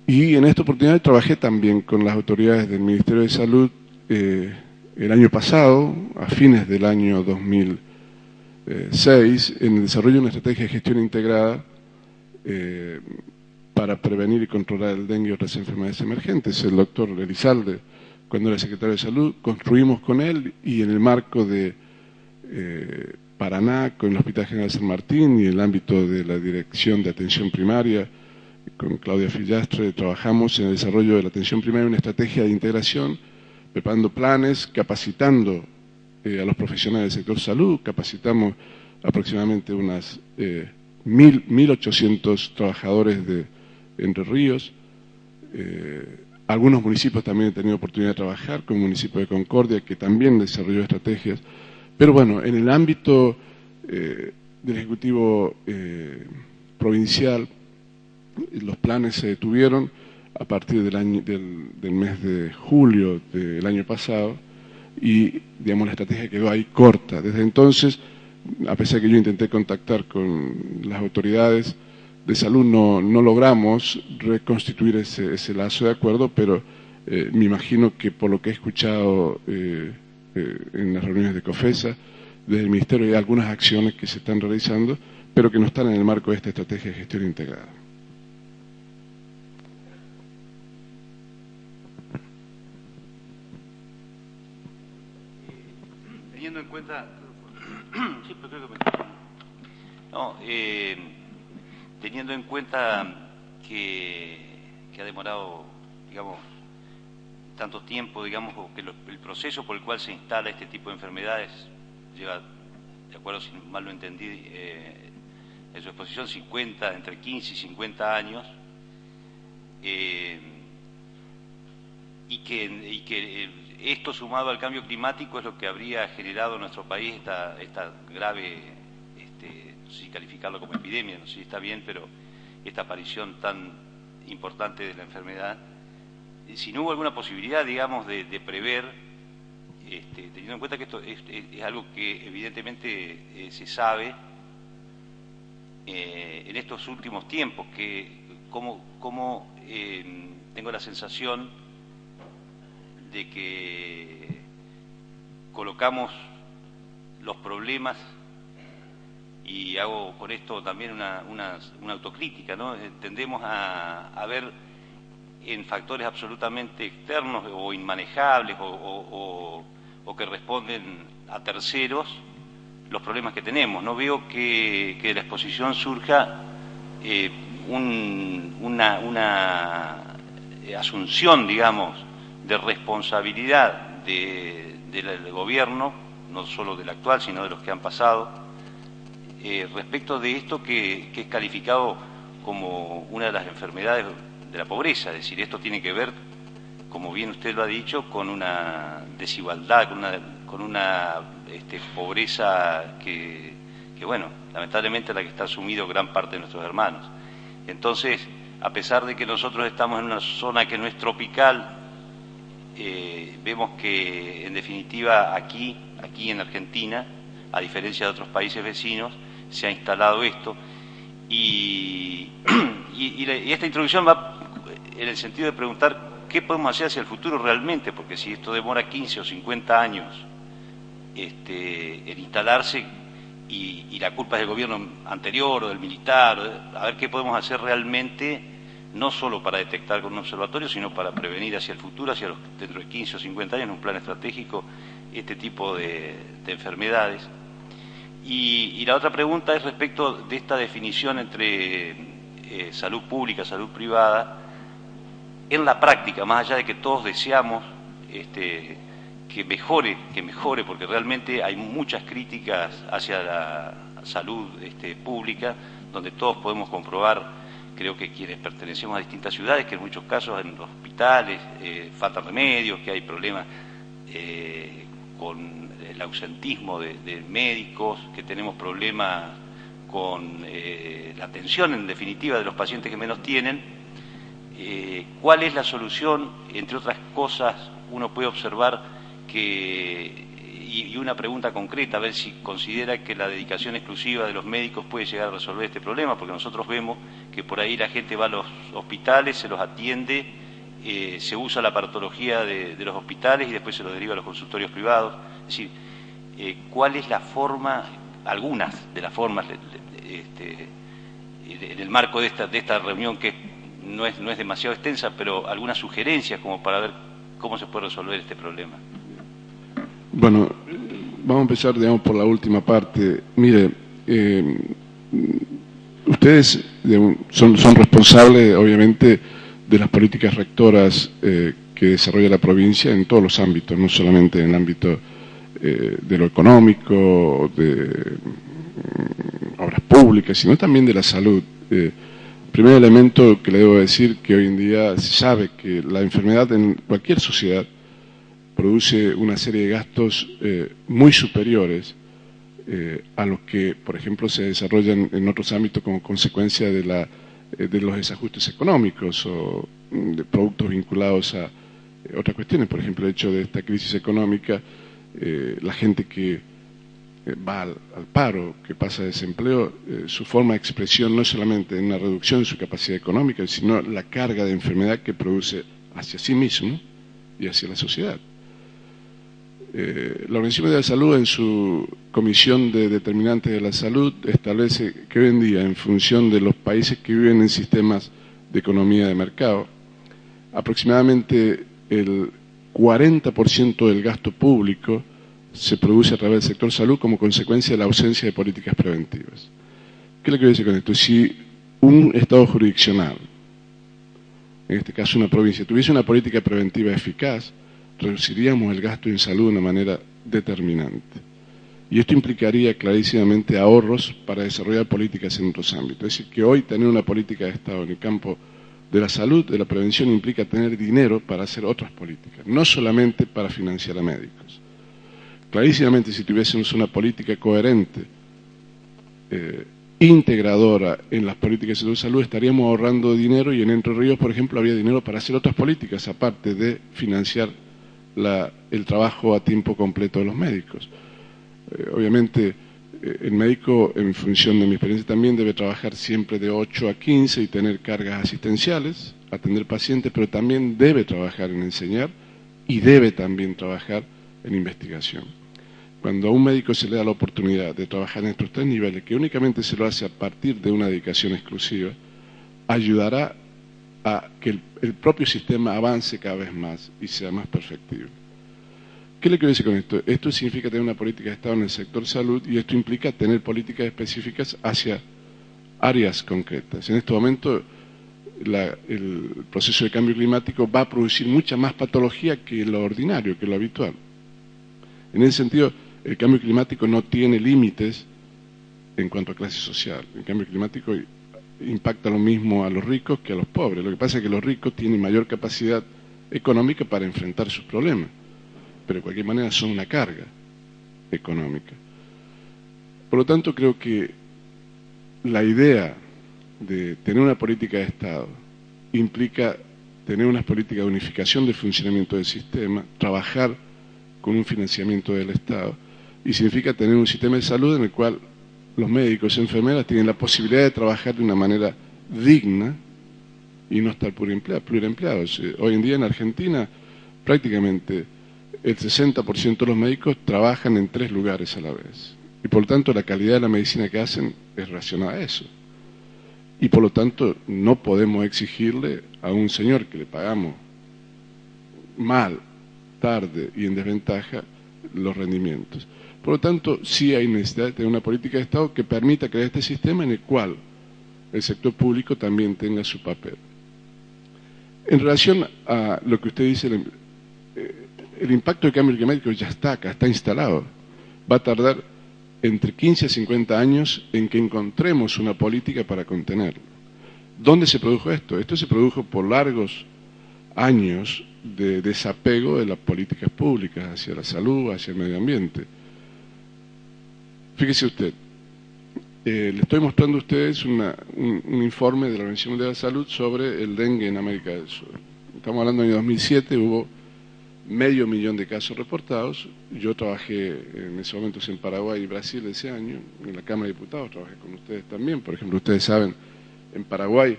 y en esta oportunidad trabajé también con las autoridades del Ministerio de Salud el año pasado, a fines del año 2006, en el desarrollo de una estrategia de gestión integrada para prevenir y controlar el dengue y otras enfermedades emergentes. El doctor Elizalde, cuando era secretario de Salud, construimos con él y en el marco de Paraná, con el Hospital General San Martín y en el ámbito de la Dirección de Atención Primaria, con Claudia Fillastre, trabajamos en el desarrollo de la atención primaria, una estrategia de integración, preparando planes, capacitando a los profesionales del sector salud, capacitamos aproximadamente unas 1.800 trabajadores de Entre Ríos. Algunos municipios también he tenido oportunidad de trabajar, como el municipio de Concordia, que también desarrolló estrategias. Pero bueno, en el ámbito del Ejecutivo provincial, los planes se detuvieron a partir del mes de julio del año pasado y, digamos, la estrategia quedó ahí corta. Desde entonces, a pesar de que yo intenté contactar con las autoridades de salud, no logramos reconstituir ese lazo de acuerdo, pero me imagino que por lo que he escuchado en las reuniones de COFESA, desde el Ministerio hay algunas acciones que se están realizando, pero que no están en el marco de esta estrategia de gestión integrada. Teniendo en cuenta... Sí, pero creo que no, teniendo en cuenta que ha demorado, digamos, tanto tiempo, digamos, o que el proceso por el cual se instala este tipo de enfermedades lleva, de acuerdo, si mal lo entendí, en su exposición, entre 15 y 50 años, y que esto sumado al cambio climático es lo que habría generado en nuestro país esta grave, no sé si calificarlo como epidemia, no sé si está bien, pero esta aparición tan importante de la enfermedad. Si no hubo alguna posibilidad, digamos, de prever, teniendo en cuenta que esto es algo que evidentemente se sabe en estos últimos tiempos, que como tengo la sensación de que colocamos los problemas, y hago con esto también una autocrítica, ¿no? Tendemos a ver en factores absolutamente externos o inmanejables o que responden a terceros los problemas que tenemos. No veo que de la exposición surja una asunción, digamos, de responsabilidad del gobierno, no solo del actual, sino de los que han pasado, respecto de esto que es calificado como una de las enfermedades de la pobreza. Es decir, esto tiene que ver, como bien usted lo ha dicho, con una desigualdad, una pobreza que, bueno, lamentablemente es la que está sumido gran parte de nuestros hermanos. Entonces, a pesar de que nosotros estamos en una zona que no es tropical, vemos que, en definitiva, aquí en Argentina, a diferencia de otros países vecinos, se ha instalado esto. Y esta introducción va en el sentido de preguntar qué podemos hacer hacia el futuro realmente, porque si esto demora 15 o 50 años en instalarse y la culpa es del gobierno anterior o del militar, a ver qué podemos hacer realmente, no solo para detectar con un observatorio, sino para prevenir hacia el futuro, dentro de 15 o 50 años, en un plan estratégico, este tipo de enfermedades. Y la otra pregunta es respecto de esta definición entre salud pública, salud privada. En la práctica, más allá de que todos deseamos que mejore, porque realmente hay muchas críticas hacia la salud pública, donde todos podemos comprobar, creo que quienes pertenecemos a distintas ciudades, que en muchos casos en los hospitales faltan remedios, que hay problemas con el ausentismo de médicos, que tenemos problemas con la atención, en definitiva, de los pacientes que menos tienen. ¿Cuál es la solución? Entre otras cosas, uno puede observar y una pregunta concreta, a ver si considera que la dedicación exclusiva de los médicos puede llegar a resolver este problema, porque nosotros vemos que por ahí la gente va a los hospitales, se los atiende, se usa la aparatología de los hospitales y después se los deriva a los consultorios privados. Es decir, ¿cuál es la forma, algunas de las formas, en el marco de esta reunión que no es demasiado extensa, pero algunas sugerencias como para ver cómo se puede resolver este problema? Bueno, vamos a empezar, digamos, por la última parte. Mire, ustedes son responsables, obviamente, de las políticas rectoras que desarrolla la provincia en todos los ámbitos, no solamente en el ámbito de lo económico, de obras públicas, sino también de la salud. Primer elemento que le debo decir, que hoy en día se sabe que la enfermedad en cualquier sociedad produce una serie de gastos muy superiores a los que, por ejemplo, se desarrollan en otros ámbitos como consecuencia de los desajustes económicos o de productos vinculados a otras cuestiones. Por ejemplo, el hecho de esta crisis económica, la gente que va al paro, que pasa desempleo, su forma de expresión no es solamente una reducción de su capacidad económica, sino la carga de enfermedad que produce hacia sí mismo y hacia la sociedad. La Organización Mundial de la Salud, en su Comisión de Determinantes de la Salud, establece que hoy en día, en función de los países que viven en sistemas de economía de mercado, aproximadamente el 40% del gasto público se produce a través del sector salud como consecuencia de la ausencia de políticas preventivas. ¿Qué es lo que quiero decir con esto? Si un Estado jurisdiccional, en este caso una provincia, tuviese una política preventiva eficaz, reduciríamos el gasto en salud de una manera determinante. Y esto implicaría clarísimamente ahorros para desarrollar políticas en otros ámbitos. Es decir, que hoy tener una política de Estado en el campo de la salud, de la prevención, implica tener dinero para hacer otras políticas, no solamente para financiar a médicos. Clarísimamente, si tuviésemos una política coherente, integradora en las políticas de salud, estaríamos ahorrando dinero, y en Entre Ríos, por ejemplo, había dinero para hacer otras políticas, aparte de financiar el trabajo a tiempo completo de los médicos. Obviamente, el médico, en función de mi experiencia también, debe trabajar siempre de 8 a 15 y tener cargas asistenciales, atender pacientes, pero también debe trabajar en enseñar y debe también trabajar en investigación. Cuando a un médico se le da la oportunidad de trabajar en estos 3 niveles, que únicamente se lo hace a partir de una dedicación exclusiva, ayudará a que el propio sistema avance cada vez más y sea más perfectible. ¿Qué le quiero decir con esto? Esto significa tener una política de Estado en el sector salud, y esto implica tener políticas específicas hacia áreas concretas. En este momento, el proceso de cambio climático va a producir mucha más patología que lo ordinario, que lo habitual. En ese sentido, el cambio climático no tiene límites en cuanto a clase social. El cambio climático impacta lo mismo a los ricos que a los pobres. Lo que pasa es que los ricos tienen mayor capacidad económica para enfrentar sus problemas, pero de cualquier manera son una carga. económica. Por lo tanto, creo que la idea de tener una política de Estado implica tener unas políticas de unificación del funcionamiento del sistema, trabajar con un financiamiento del Estado, y significa tener un sistema de salud en el cual los médicos y enfermeras tienen la posibilidad de trabajar de una manera digna y no estar pluriempleados. Hoy en día en Argentina prácticamente el 60% de los médicos trabajan en 3 lugares a la vez. Y por lo tanto la calidad de la medicina que hacen es relacionada a eso. Y por lo tanto no podemos exigirle a un señor que le pagamos mal, tarde y en desventaja los rendimientos. Por lo tanto, sí hay necesidad de tener una política de Estado que permita crear este sistema en el cual el sector público también tenga su papel. En relación a lo que usted dice, el impacto del cambio climático ya está acá, está instalado. Va a tardar entre 15 a 50 años en que encontremos una política para contenerlo. ¿Dónde se produjo esto? Esto se produjo por largos años de desapego de las políticas públicas hacia la salud, hacia el medio ambiente. Fíjese usted, le estoy mostrando a ustedes un informe de la Organización Mundial de la Salud sobre el dengue en América del Sur. Estamos hablando del año 2007, hubo 500.000 de casos reportados. Yo trabajé en ese momento en Paraguay y Brasil ese año, en la Cámara de Diputados, trabajé con ustedes también. Por ejemplo, ustedes saben, en Paraguay,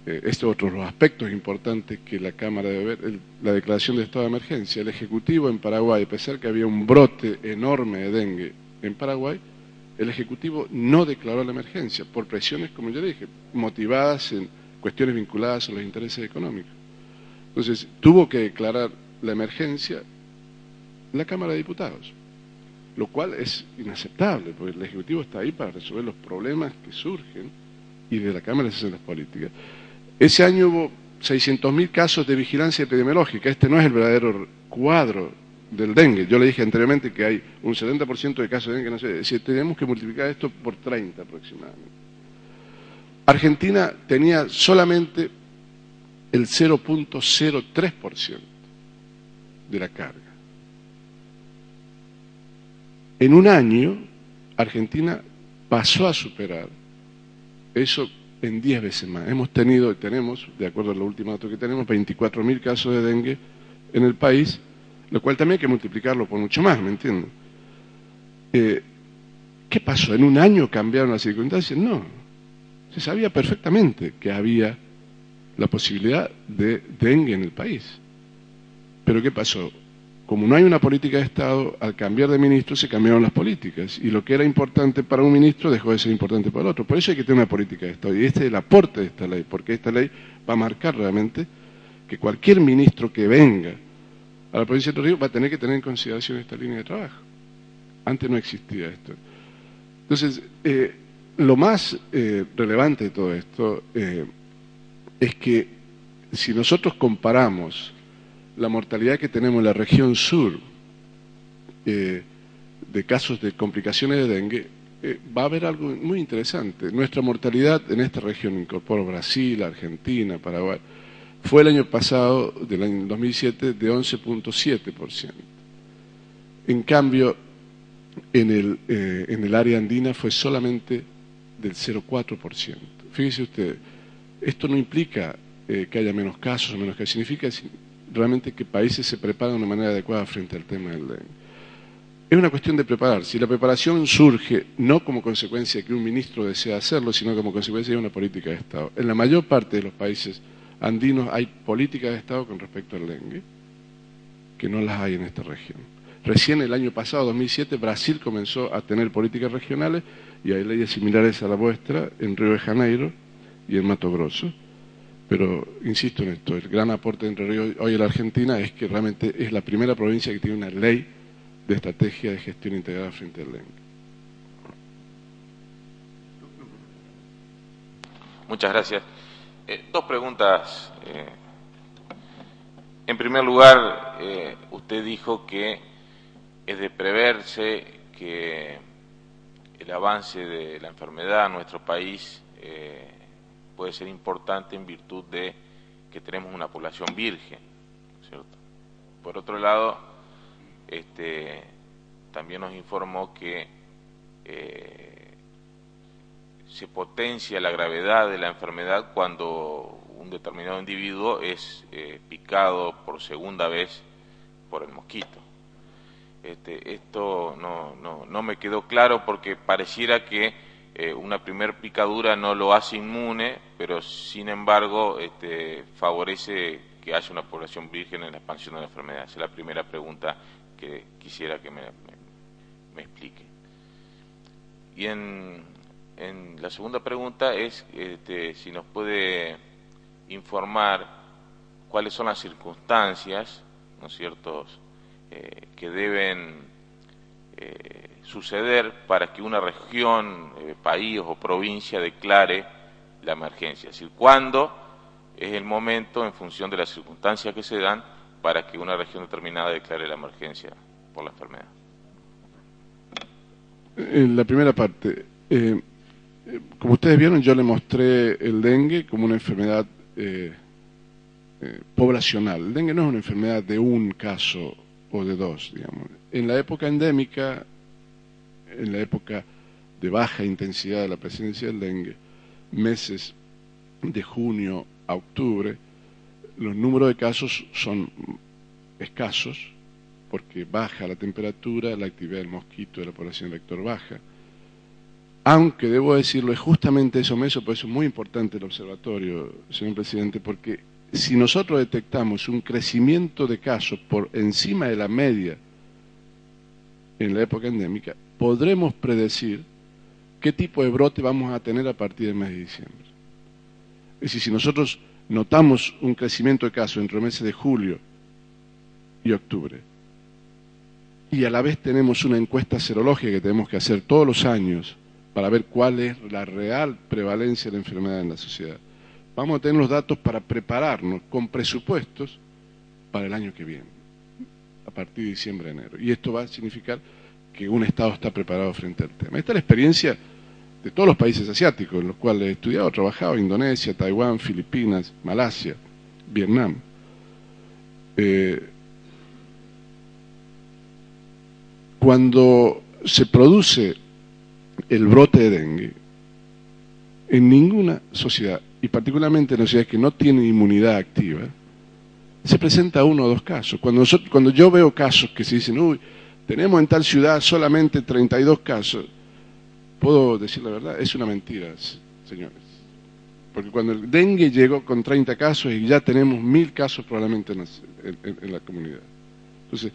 este es otro de los aspectos importantes que la Cámara debe ver, la declaración de estado de emergencia. El Ejecutivo en Paraguay, a pesar que había un brote enorme de dengue en Paraguay, el Ejecutivo no declaró la emergencia, por presiones, como yo dije, motivadas en cuestiones vinculadas a los intereses económicos. Entonces, tuvo que declarar la emergencia la Cámara de Diputados, lo cual es inaceptable, porque el Ejecutivo está ahí para resolver los problemas que surgen y de la Cámara se hacen las políticas. Ese año hubo 600.000 casos de vigilancia epidemiológica. Este no es el verdadero cuadro del dengue. Yo le dije anteriormente que hay un 70% de casos de dengue, no sé, si tenemos que multiplicar esto por 30 aproximadamente. Argentina tenía solamente el 0.03% de la carga. En un año, Argentina pasó a superar eso en 10 veces más. Tenemos, de acuerdo a los últimos datos que tenemos, 24.000 casos de dengue en el país, lo cual también hay que multiplicarlo por mucho más, ¿me entienden? ¿Qué pasó? ¿En un año cambiaron las circunstancias? No. Se sabía perfectamente que había la posibilidad de dengue en el país. Pero ¿qué pasó? Como no hay una política de Estado, al cambiar de ministro se cambiaron las políticas. Y lo que era importante para un ministro dejó de ser importante para el otro. Por eso hay que tener una política de Estado. Y este es el aporte de esta ley, porque esta ley va a marcar realmente que cualquier ministro que venga a la provincia de Entre Ríos va a tener que tener en consideración esta línea de trabajo. Antes no existía esto. Entonces, lo más relevante de todo esto es que si nosotros comparamos la mortalidad que tenemos en la región sur de casos de complicaciones de dengue, va a haber algo muy interesante. Nuestra mortalidad en esta región, incorporo Brasil, Argentina, Paraguay, fue el año pasado, del año 2007, de 11.7%. En cambio, en el área andina fue solamente del 0.4%. Fíjese usted, esto no implica que haya menos casos o menos casos, significa realmente que países se preparan de una manera adecuada frente al tema del dengue. Es una cuestión de prepararse, y la preparación surge no como consecuencia de que un ministro desea hacerlo, sino como consecuencia de una política de Estado. En la mayor parte de los países andinos hay políticas de Estado con respecto al dengue, que no las hay en esta región. Recién el año pasado, 2007, Brasil comenzó a tener políticas regionales y hay leyes similares a la vuestra en Río de Janeiro y en Mato Grosso. Pero insisto en esto, el gran aporte de Entre Ríos hoy en la Argentina es que realmente es la primera provincia que tiene una ley de estrategia de gestión integrada frente al dengue. Muchas gracias. Dos preguntas. En primer lugar, usted dijo que es de preverse que el avance de la enfermedad en nuestro país puede ser importante en virtud de que tenemos una población virgen, ¿cierto? Por otro lado, también nos informó que se potencia la gravedad de la enfermedad cuando un determinado individuo es picado por segunda vez por el mosquito. Esto no me quedó claro porque pareciera que una primer picadura no lo hace inmune, pero sin embargo favorece que haya una población virgen en la expansión de la enfermedad. Esa es la primera pregunta que quisiera que me explique. Y en la segunda pregunta es si nos puede informar cuáles son las circunstancias, ¿no es cierto?, que deben suceder para que una región, país o provincia declare la emergencia. Es decir, cuándo es el momento, en función de las circunstancias que se dan, para que una región determinada declare la emergencia por la enfermedad. En la primera parte, como ustedes vieron, yo le mostré el dengue como una enfermedad poblacional. El dengue no es una enfermedad de un caso o de dos, digamos. En la época endémica, en la época de baja intensidad de la presencia del dengue, meses de junio a octubre, los números de casos son escasos, porque baja la temperatura, la actividad del mosquito de la población vector baja. Aunque, debo decirlo, es justamente esos meses, por eso es muy importante el observatorio, señor presidente, porque si nosotros detectamos un crecimiento de casos por encima de la media en la época endémica, podremos predecir qué tipo de brote vamos a tener a partir del mes de diciembre. Es decir, si nosotros notamos un crecimiento de casos entre los meses de julio y octubre, y a la vez tenemos una encuesta serológica que tenemos que hacer todos los años para ver cuál es la real prevalencia de la enfermedad en la sociedad, vamos a tener los datos para prepararnos con presupuestos para el año que viene, a partir de diciembre, enero. Y esto va a significar que un Estado está preparado frente al tema. Esta es la experiencia de todos los países asiáticos en los cuales he estudiado, trabajado: Indonesia, Taiwán, Filipinas, Malasia, Vietnam. Cuando se produce el brote de dengue, en ninguna sociedad, y particularmente en las sociedades que no tienen inmunidad activa, se presenta uno o dos casos. Cuando yo veo casos que se dicen, uy, tenemos en tal ciudad solamente 32 casos, puedo decir la verdad, es una mentira, señores. Porque cuando el dengue llegó con 30 casos y ya tenemos 1000 casos probablemente en la comunidad. Entonces,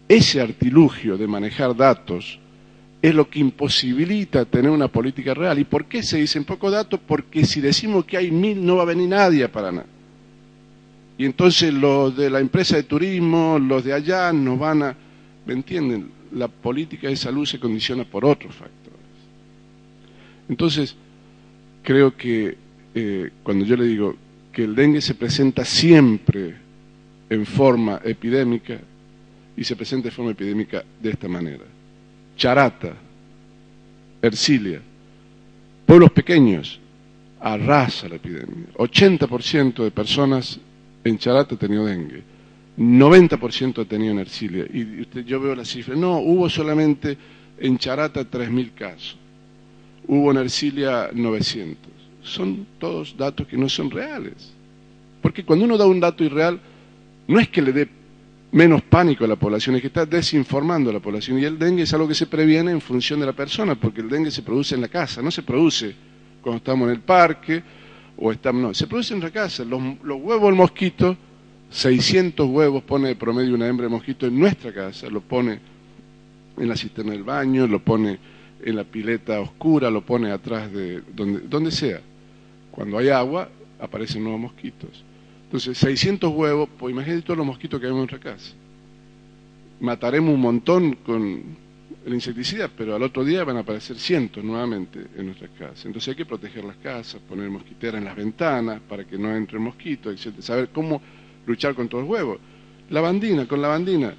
ese artilugio de manejar datos es lo que imposibilita tener una política real. ¿Y por qué se dicen pocos datos? Porque si decimos que hay 1000 no va a venir nadie a Paraná. Y entonces los de la empresa de turismo, los de allá nos van a... ¿Me entienden? La política de salud se condiciona por otros factores. Entonces, creo que cuando yo le digo que el dengue se presenta siempre en forma epidémica, y se presenta de forma epidémica de esta manera: Charata, Ercilia, pueblos pequeños, arrasa la epidemia. 80% de personas en Charata ha tenido dengue, 90% ha tenido en Ercilia. Y yo veo la cifra, no, hubo solamente en Charata 3.000 casos, hubo en Ercilia 900. Son todos datos que no son reales. Porque cuando uno da un dato irreal, no es que le dé menos pánico a la población, es que está desinformando a la población. Y el dengue es algo que se previene en función de la persona, porque el dengue se produce en la casa, no se produce cuando estamos en el parque, o estamos, no, se produce en la casa. Los huevos del mosquito, 600 huevos pone de promedio una hembra de mosquito en nuestra casa, lo pone en la cisterna del baño, lo pone en la pileta oscura, lo pone atrás de donde sea. Cuando hay agua, aparecen nuevos mosquitos. Entonces, 600 huevos, pues imagínate todos los mosquitos que hay en nuestra casa. Mataremos un montón con el insecticida, pero al otro día van a aparecer cientos nuevamente en nuestras casas. Entonces hay que proteger las casas, poner mosquiteras en las ventanas para que no entren mosquitos, etc. Saber cómo luchar contra los huevos. Con lavandina.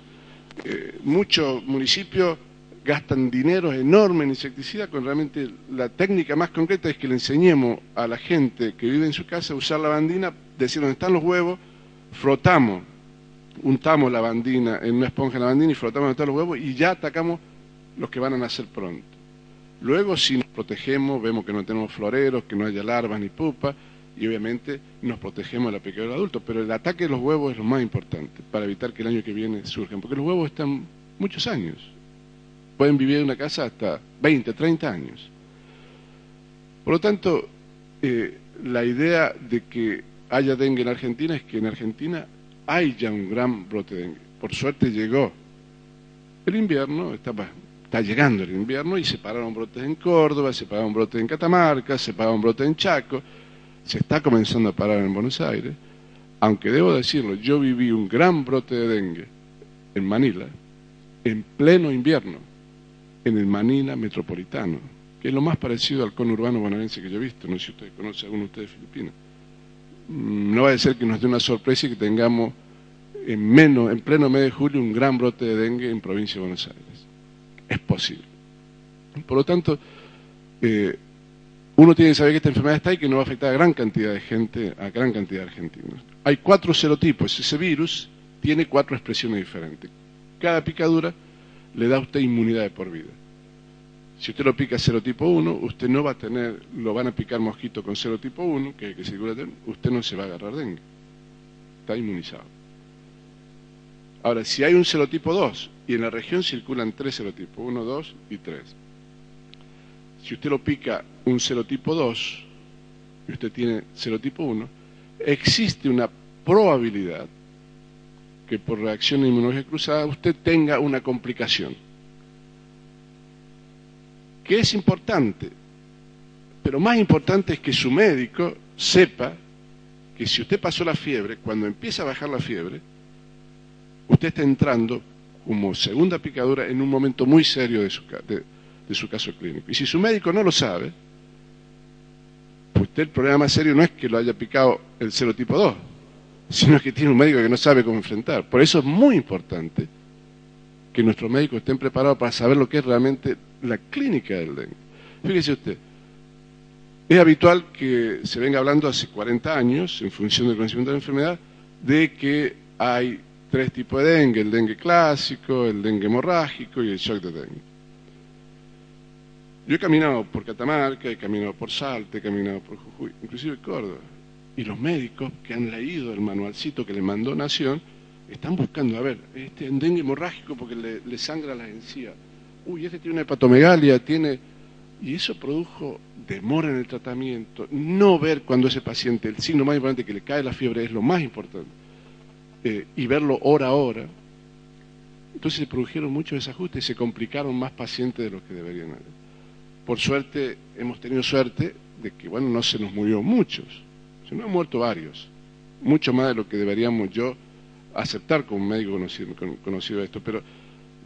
Muchos municipios gastan dinero enorme en insecticida, cuando realmente la técnica más concreta es que le enseñemos a la gente que vive en su casa a usar lavandina, decir dónde están los huevos, frotamos, untamos lavandina en una esponja de lavandina y frotamos donde están los huevos y ya atacamos los que van a nacer pronto. Luego, si nos protegemos, vemos que no tenemos floreros, que no haya larvas ni pupas, y obviamente nos protegemos de la picadura de adultos, pero el ataque de los huevos es lo más importante para evitar que el año que viene surjan, porque los huevos están muchos años, pueden vivir en una casa hasta 20, 30 años. Por lo tanto, la idea de que haya dengue en Argentina es que en Argentina hay ya un gran brote de dengue. Por suerte llegó el invierno, está llegando el invierno y se pararon brotes en Córdoba, se pararon brotes en Catamarca, se pararon brotes en Chaco, se está comenzando a parar en Buenos Aires, aunque debo decirlo, yo viví un gran brote de dengue en Manila, en pleno invierno, en el Manila metropolitano, que es lo más parecido al conurbano bonaerense que yo he visto. No sé si ustedes conocen, alguno de ustedes de Filipinas. No va a ser que nos dé una sorpresa y que tengamos en pleno mes de julio un gran brote de dengue en provincia de Buenos Aires. Es posible. Por lo tanto, uno tiene que saber que esta enfermedad está y que no va a afectar a gran cantidad de gente, a gran cantidad de argentinos. Hay 4 serotipos, ese virus tiene 4 expresiones diferentes. Cada picadura le da a usted inmunidad de por vida. Si usted lo pica serotipo 1, usted no va a tener, lo van a picar mosquito con serotipo 1, que es el que circula, usted no se va a agarrar dengue. Está inmunizado. Ahora, si hay un serotipo 2, y en la región circulan 3 serotipos, 1, 2 y 3. Si usted lo pica un serotipo 2 y usted tiene serotipo 1, existe una probabilidad que por reacción inmunológica cruzada usted tenga una complicación. Que es importante, pero más importante es que su médico sepa que si usted pasó la fiebre, cuando empieza a bajar la fiebre, usted está entrando como segunda picadura en un momento muy serio de su caso clínico. Y si su médico no lo sabe, pues usted el problema más serio no es que lo haya picado el serotipo 2, sino que tiene un médico que no sabe cómo enfrentar. Por eso es muy importante que nuestros médicos estén preparados para saber lo que es realmente la clínica del dengue. Fíjese usted, es habitual que se venga hablando hace 40 años, en función del conocimiento de la enfermedad, de que hay 3 tipos de dengue: el dengue clásico, el dengue hemorrágico y el shock de dengue. Yo he caminado por Catamarca, he caminado por Salta, he caminado por Jujuy, inclusive Córdoba, y los médicos que han leído el manualcito que le mandó Nación están buscando, a ver, este es dengue hemorrágico porque le sangra las encías, uy, este tiene una hepatomegalia, y eso produjo demora en el tratamiento, no ver cuando ese paciente, el signo más importante que le cae la fiebre es lo más importante, y verlo hora a hora. Entonces se produjeron muchos desajustes y se complicaron más pacientes de los que deberían haber. Por suerte, hemos tenido suerte de que, bueno, no se nos murió muchos, se nos han muerto varios, mucho más de lo que deberíamos yo aceptar como médico conocido de esto, pero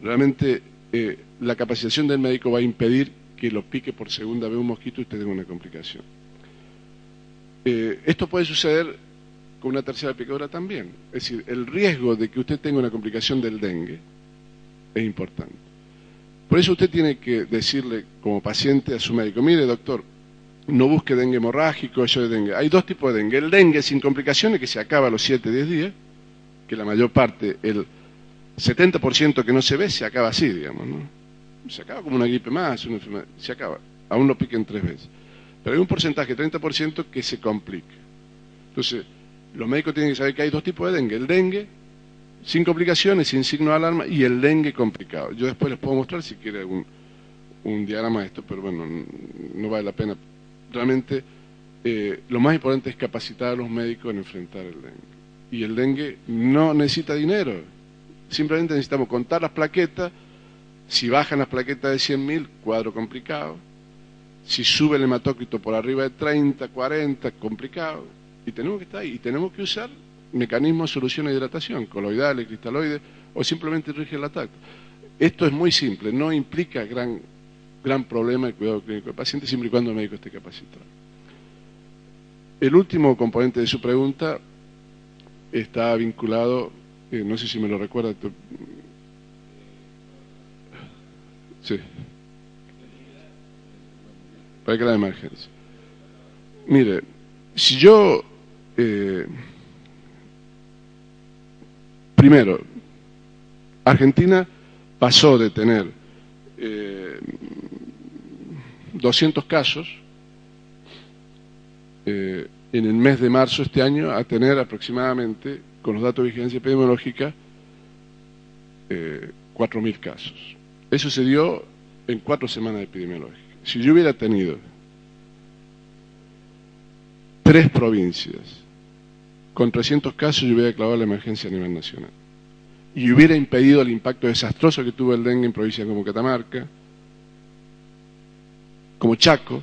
realmente la capacitación del médico va a impedir que lo pique por segunda vez un mosquito y usted tenga una complicación. Esto puede suceder con una tercera picadura también, es decir, el riesgo de que usted tenga una complicación del dengue es importante. Por eso usted tiene que decirle como paciente a su médico: mire, doctor, no busque dengue hemorrágico, eso de dengue. Hay 2 tipos de dengue: el dengue sin complicaciones, que se acaba a los 7-10 días, que la mayor parte, el 70% que no se ve, se acaba así, digamos, ¿no? Se acaba como una gripe más, una enfermedad, se acaba, aún lo piquen 3 veces. Pero hay un porcentaje, 30%, que se complica. Entonces, los médicos tienen que saber que hay 2 tipos de dengue: el dengue sin complicaciones, sin signo de alarma, y el dengue complicado. Yo después les puedo mostrar si quiere un diagrama de esto, pero bueno, no vale la pena. Realmente lo más importante es capacitar a los médicos en enfrentar el dengue. Y el dengue no necesita dinero, simplemente necesitamos contar las plaquetas. Si bajan las plaquetas de 100.000, cuadro complicado. Si sube el hematócrito por arriba de 30, 40, complicado. Y tenemos que estar ahí, y tenemos que usar mecanismos de solución de hidratación, coloidales, cristaloides, o simplemente rigel-lactato. Esto es muy simple, no implica gran problema de cuidado clínico del paciente, siempre y cuando el médico esté capacitado. El último componente de su pregunta está vinculado, no sé si me lo recuerda. Sí. Para que la emergencia. Mire, si yo primero, Argentina pasó de tener 200 casos en el mes de marzo de este año a tener aproximadamente, con los datos de vigilancia epidemiológica, 4.000 casos. Eso se dio en 4 semanas epidemiológicas. Si yo hubiera tenido 3 provincias con 300 casos, yo hubiera declarado la emergencia a nivel nacional. Y hubiera impedido el impacto desastroso que tuvo el dengue en provincias como Catamarca, como Chaco,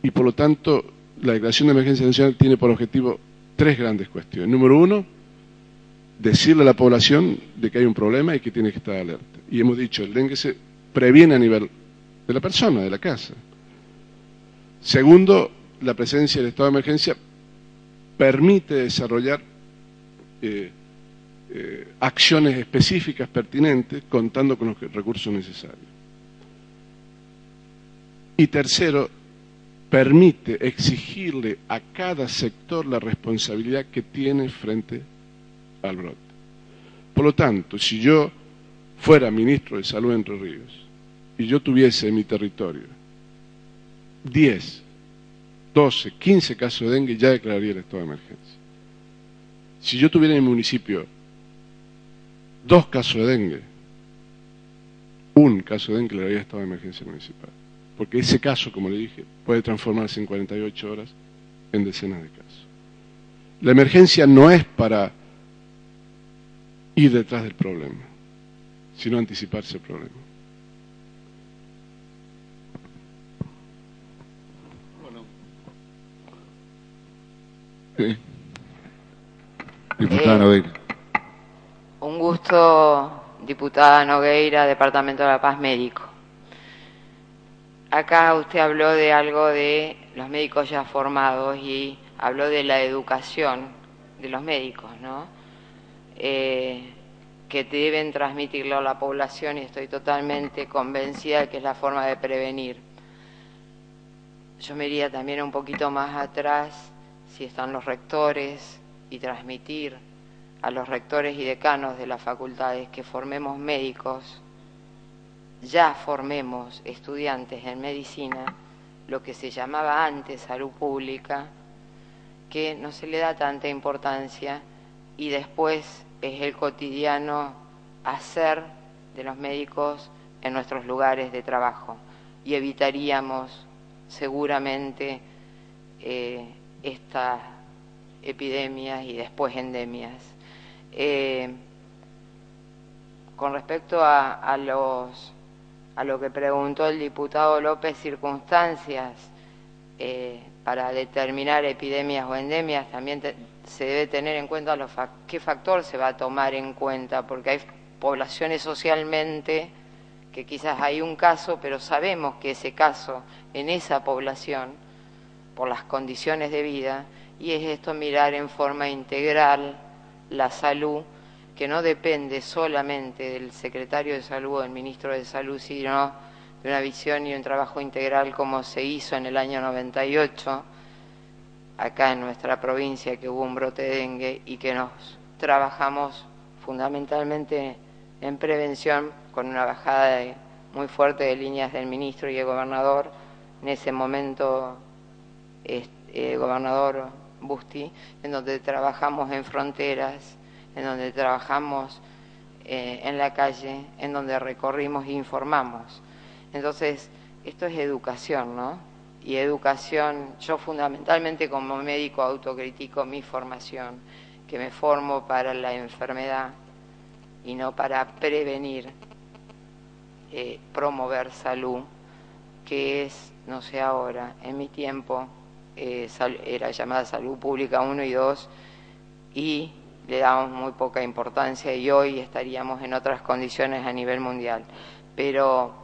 y por lo tanto la declaración de emergencia nacional tiene por objetivo 3 grandes cuestiones. Número 1, decirle a la población de que hay un problema y que tiene que estar alerta. Y hemos dicho, el dengue se previene a nivel de la persona, de la casa. Segundo, la presencia del estado de emergencia permite desarrollar acciones específicas pertinentes contando con los recursos necesarios. Y tercero, permite exigirle a cada sector la responsabilidad que tiene frente al brote. Por lo tanto, si yo fuera ministro de Salud de Entre Ríos y yo tuviese en mi territorio 10, 12, 15 casos de dengue, ya declararía el estado de emergencia. Si yo tuviera en mi municipio 2 casos de dengue, 1 caso de dengue, declararía estado de emergencia municipal. Porque ese caso, como le dije, puede transformarse en 48 horas en decenas de casos. La emergencia no es para ir detrás del problema, sino anticiparse el problema. Bueno. Sí. Diputada Nogueira. Un gusto, diputada Nogueira, Departamento de la Paz Médico. Acá usted habló de algo de los médicos ya formados y habló de la educación de los médicos, ¿no? Que deben transmitirlo a la población y estoy totalmente convencida de que es la forma de prevenir. Yo me iría también un poquito más atrás, si están los rectores, y transmitir a los rectores y decanos de las facultades que formemos médicos, ya formemos estudiantes en medicina, lo que se llamaba antes salud pública, que no se le da tanta importancia y después es el cotidiano hacer de los médicos en nuestros lugares de trabajo y evitaríamos seguramente estas epidemias y después endemias. Con respecto a lo que preguntó el diputado López, circunstancias para determinar epidemias o endemias, también se debe tener en cuenta qué factor se va a tomar en cuenta, porque hay poblaciones socialmente que quizás hay un caso, pero sabemos que ese caso en esa población, por las condiciones de vida, y es esto mirar en forma integral la salud, que no depende solamente del secretario de Salud o del ministro de Salud, sino de una visión y un trabajo integral como se hizo en el año 98, acá en nuestra provincia, que hubo un brote de dengue y que nos trabajamos fundamentalmente en prevención con una bajada muy fuerte de líneas del ministro y el gobernador, en ese momento gobernador Busti, en donde trabajamos en fronteras, en donde trabajamos en la calle, en donde recorrimos e informamos. Entonces, esto es educación, ¿no? Y educación, yo fundamentalmente como médico autocritico mi formación, que me formo para la enfermedad y no para prevenir, promover salud, que es, no sé ahora, en mi tiempo era llamada salud pública 1 y 2 y le damos muy poca importancia y hoy estaríamos en otras condiciones a nivel mundial. Pero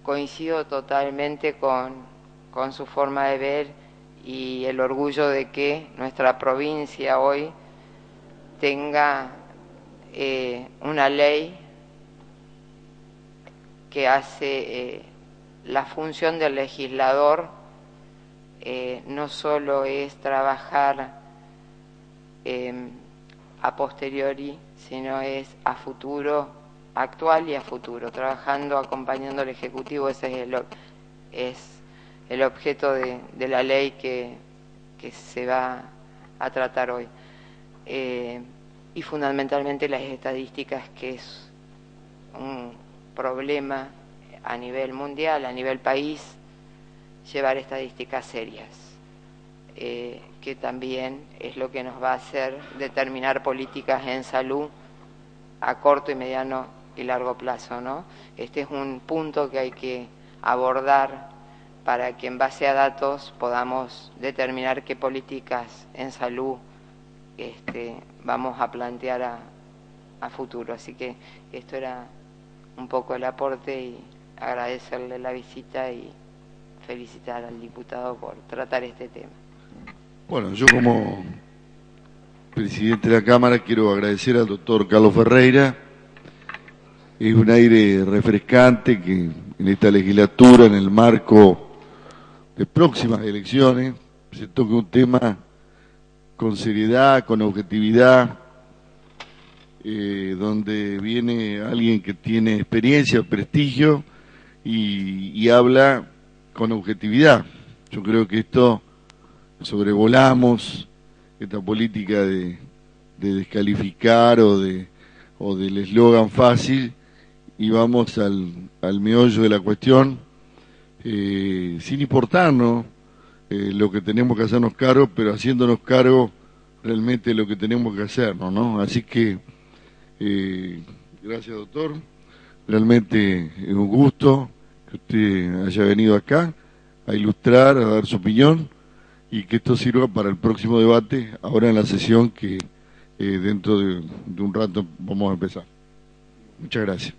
coincido totalmente con su forma de ver y el orgullo de que nuestra provincia hoy tenga una ley que hace la función del legislador, no solo es trabajar a posteriori, sino es a futuro, actual y a futuro, trabajando, acompañando al Ejecutivo. Ese es el objeto de la ley que se va a tratar hoy. Y fundamentalmente las estadísticas, que es un problema a nivel mundial, a nivel país, llevar estadísticas serias, que también es lo que nos va a hacer determinar políticas en salud a corto y mediano y largo plazo, ¿no? Este es un punto que hay que abordar para que en base a datos podamos determinar qué políticas en salud vamos a plantear a futuro. Así que esto era un poco el aporte, y agradecerle la visita y felicitar al diputado por tratar este tema. Bueno, yo como presidente de la Cámara quiero agradecer al doctor Carlos Ferreira. Es un aire refrescante que en esta legislatura, en el marco de próximas elecciones, se toque un tema con seriedad, con objetividad, donde viene alguien que tiene experiencia, prestigio y habla con objetividad. Yo creo que esto sobrevolamos esta política de descalificar o del eslogan fácil y vamos al meollo de la cuestión, sin importarnos lo que tenemos que hacernos cargo, pero haciéndonos cargo realmente lo que tenemos que hacernos, ¿no? Así que gracias, doctor. Realmente es un gusto que usted haya venido acá a ilustrar, a dar su opinión, y que esto sirva para el próximo debate, ahora en la sesión que dentro de un rato vamos a empezar. Muchas gracias.